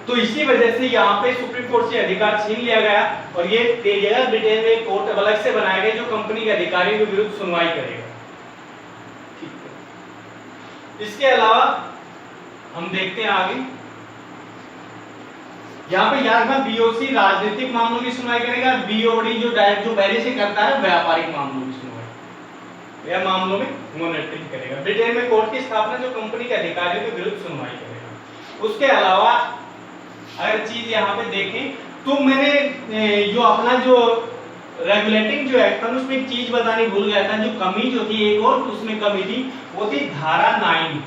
तो इसी वजह से यहाँ पे सुप्रीम कोर्ट से अधिकार छीन लिया गया और ये दे दिया गया ब्रिटेन में कोर्ट अलग से बनाया गया जो कंपनी के अधिकारियों के विरुद्ध सुनवाई करेगा। ठीक है, इसके अलावा हम देखते हैं आगे, यहाँ पे याद रखना बीओसी राजनीतिक मामलों की सुनवाई करेगा, बीओडी जो डायरेक्ट जो पहले से करता है व्यापारिक मामलों की सुनवाई या मामलों में मॉनिटरिंग करेगा। ब्रिटेन में कोर्ट की स्थापना जो कंपनी के अधिकारियों के विरुद्ध सुनवाई करेगा। उसके अलावा अगर चीज यहाँ पे देखें तो मैंने जो अपना जो रेगुलेटिंग जो एक्ट था उसमें एक चीज बतानी भूल गया था, जो कमी जो थी एक और उसमें कमी थी, वो थी धारा 9।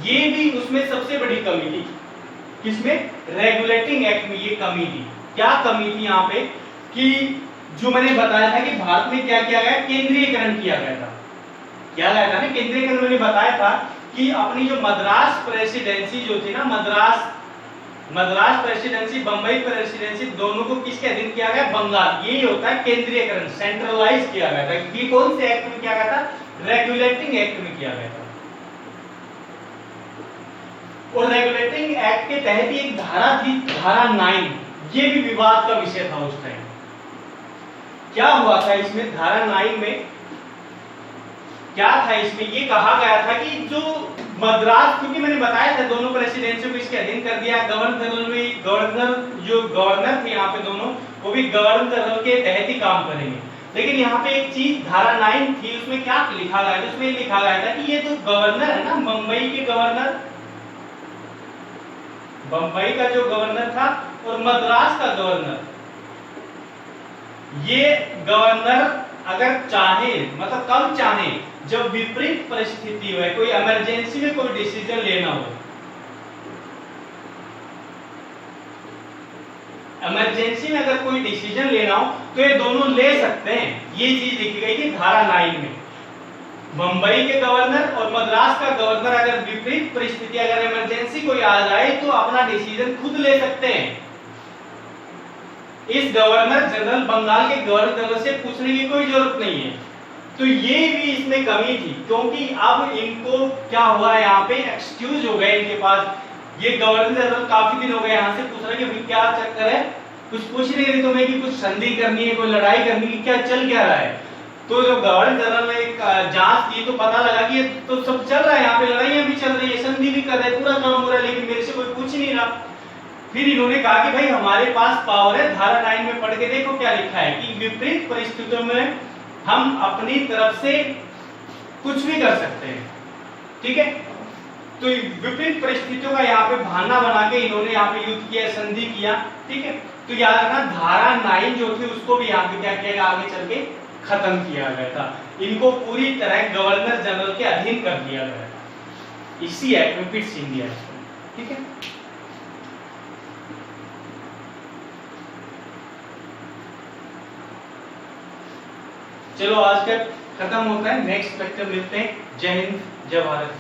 ये भी उसमें सबसे बड़ी कमी थी, किसमें? रेगुलेटिंग एक्ट में ये कमी थी। क्या कमी थी यहाँ पे कि जो मैंने बताया था कि भारत में क्या किया गया, केंद्रीयकरण किया गया था। क्या गया था ना केंद्रीयकरण, मैंने बताया था कि अपनी जो मद्रास प्रेसिडेंसी जो थी ना, मद्रास मद्रास प्रेसिडेंसी, बंबई प्रेसिडेंसी, दोनों को किसके अधीन किया गया? बंगाल। यही होता है केंद्रीयकरण, सेंट्रलाइज किया गया था। ये कौन से एक्ट में किया गया था? रेगुलेटिंग एक्ट में किया गया था। और रेगुलेटिंग एक्ट के तहत एक धारा थी, धारा 9, ये भी विवाद का विषय था उस टाइम। क्या हुआ था इसमें? धारा 9 में क्या था? इसमें ये कहा गया था कि जो मद्रास, क्योंकि मैंने बताया था दोनों प्रेसिडेंसी को इसके अधीन कर दिया, गवर्नर जो गवर्नर थे यहाँ पे दोनों, वो भी गवर्नर जनरल के तहत ही काम करेंगे। लेकिन यहाँ पे एक चीज धारा 9 थी, उसमें क्या लिखा गया था? उसमें लिखा गया था कि ये जो गवर्नर है ना, बंबई के गवर्नर, बंबई का जो गवर्नर था और मद्रास का गवर्नर, ये गवर्नर अगर चाहे, मतलब कब चाहे, जब विपरीत परिस्थिति हो, कोई इमरजेंसी में कोई डिसीजन लेना हो, इमरजेंसी में अगर कोई डिसीजन लेना हो तो ये दोनों ले सकते हैं। ये चीज लिखी गई थी धारा 9 में। बंबई के गवर्नर और मद्रास का गवर्नर अगर विपरीत परिस्थिति, अगर इमरजेंसी कोई आ जाए तो अपना डिसीजन खुद ले सकते हैं। इस गवर्नर जनरल, बंगाल के गवर्नर जनरल से पूछने की कोई जरूरत नहीं है। तो ये भी इसमें कमी थी, क्योंकि अब इनको क्या हुआ है, यहाँ पे एक्सक्यूज हो गए इनके पास। ये गवर्नर जनरल काफी दिन हो गए यहाँ से पूछ रहे कि क्या चक्कर है, कुछ पूछ नहीं रही तुम्हें कि कुछ संधि करनी है, कोई लड़ाई करनी है, क्या चल क्या रहा है। तो जो गवर्नर जनरल ने जांच की तो पता लगा कि ये तो सब चल रहा है, यहाँ पे लड़ाइयां भी चल रही है, संधि भी कर रहे हैं, पूरा काम हो रहा है, लेकिन मेरे से कोई पूछ नहीं रहा। फिर इन्होंने कहा कि भाई हमारे पास पावर है, धारा 9 में पढ़ के देखो क्या लिखा है कि विपरीत परिस्थितियों में हम अपनी तरफ से कुछ भी कर सकते हैं। ठीक है, तो विपरीत परिस्थितियों का यहाँ पे बहाना बना के इन्होंने यहाँ पे युद्ध किया, संधि किया। ठीक है, तो याद रखना धारा 9 जो थी उसको भी यहाँ पे क्या किया गया, आगे चल के खत्म किया गया था। इनको पूरी तरह गवर्नर जनरल के अधीन कर दिया गया था इसी एक्ट में, पिट्स इंडिया। ठीक है, चलो आज का खत्म होता है, नेक्स्ट लेक्चर मिलते हैं। जय हिंद, जय भारत।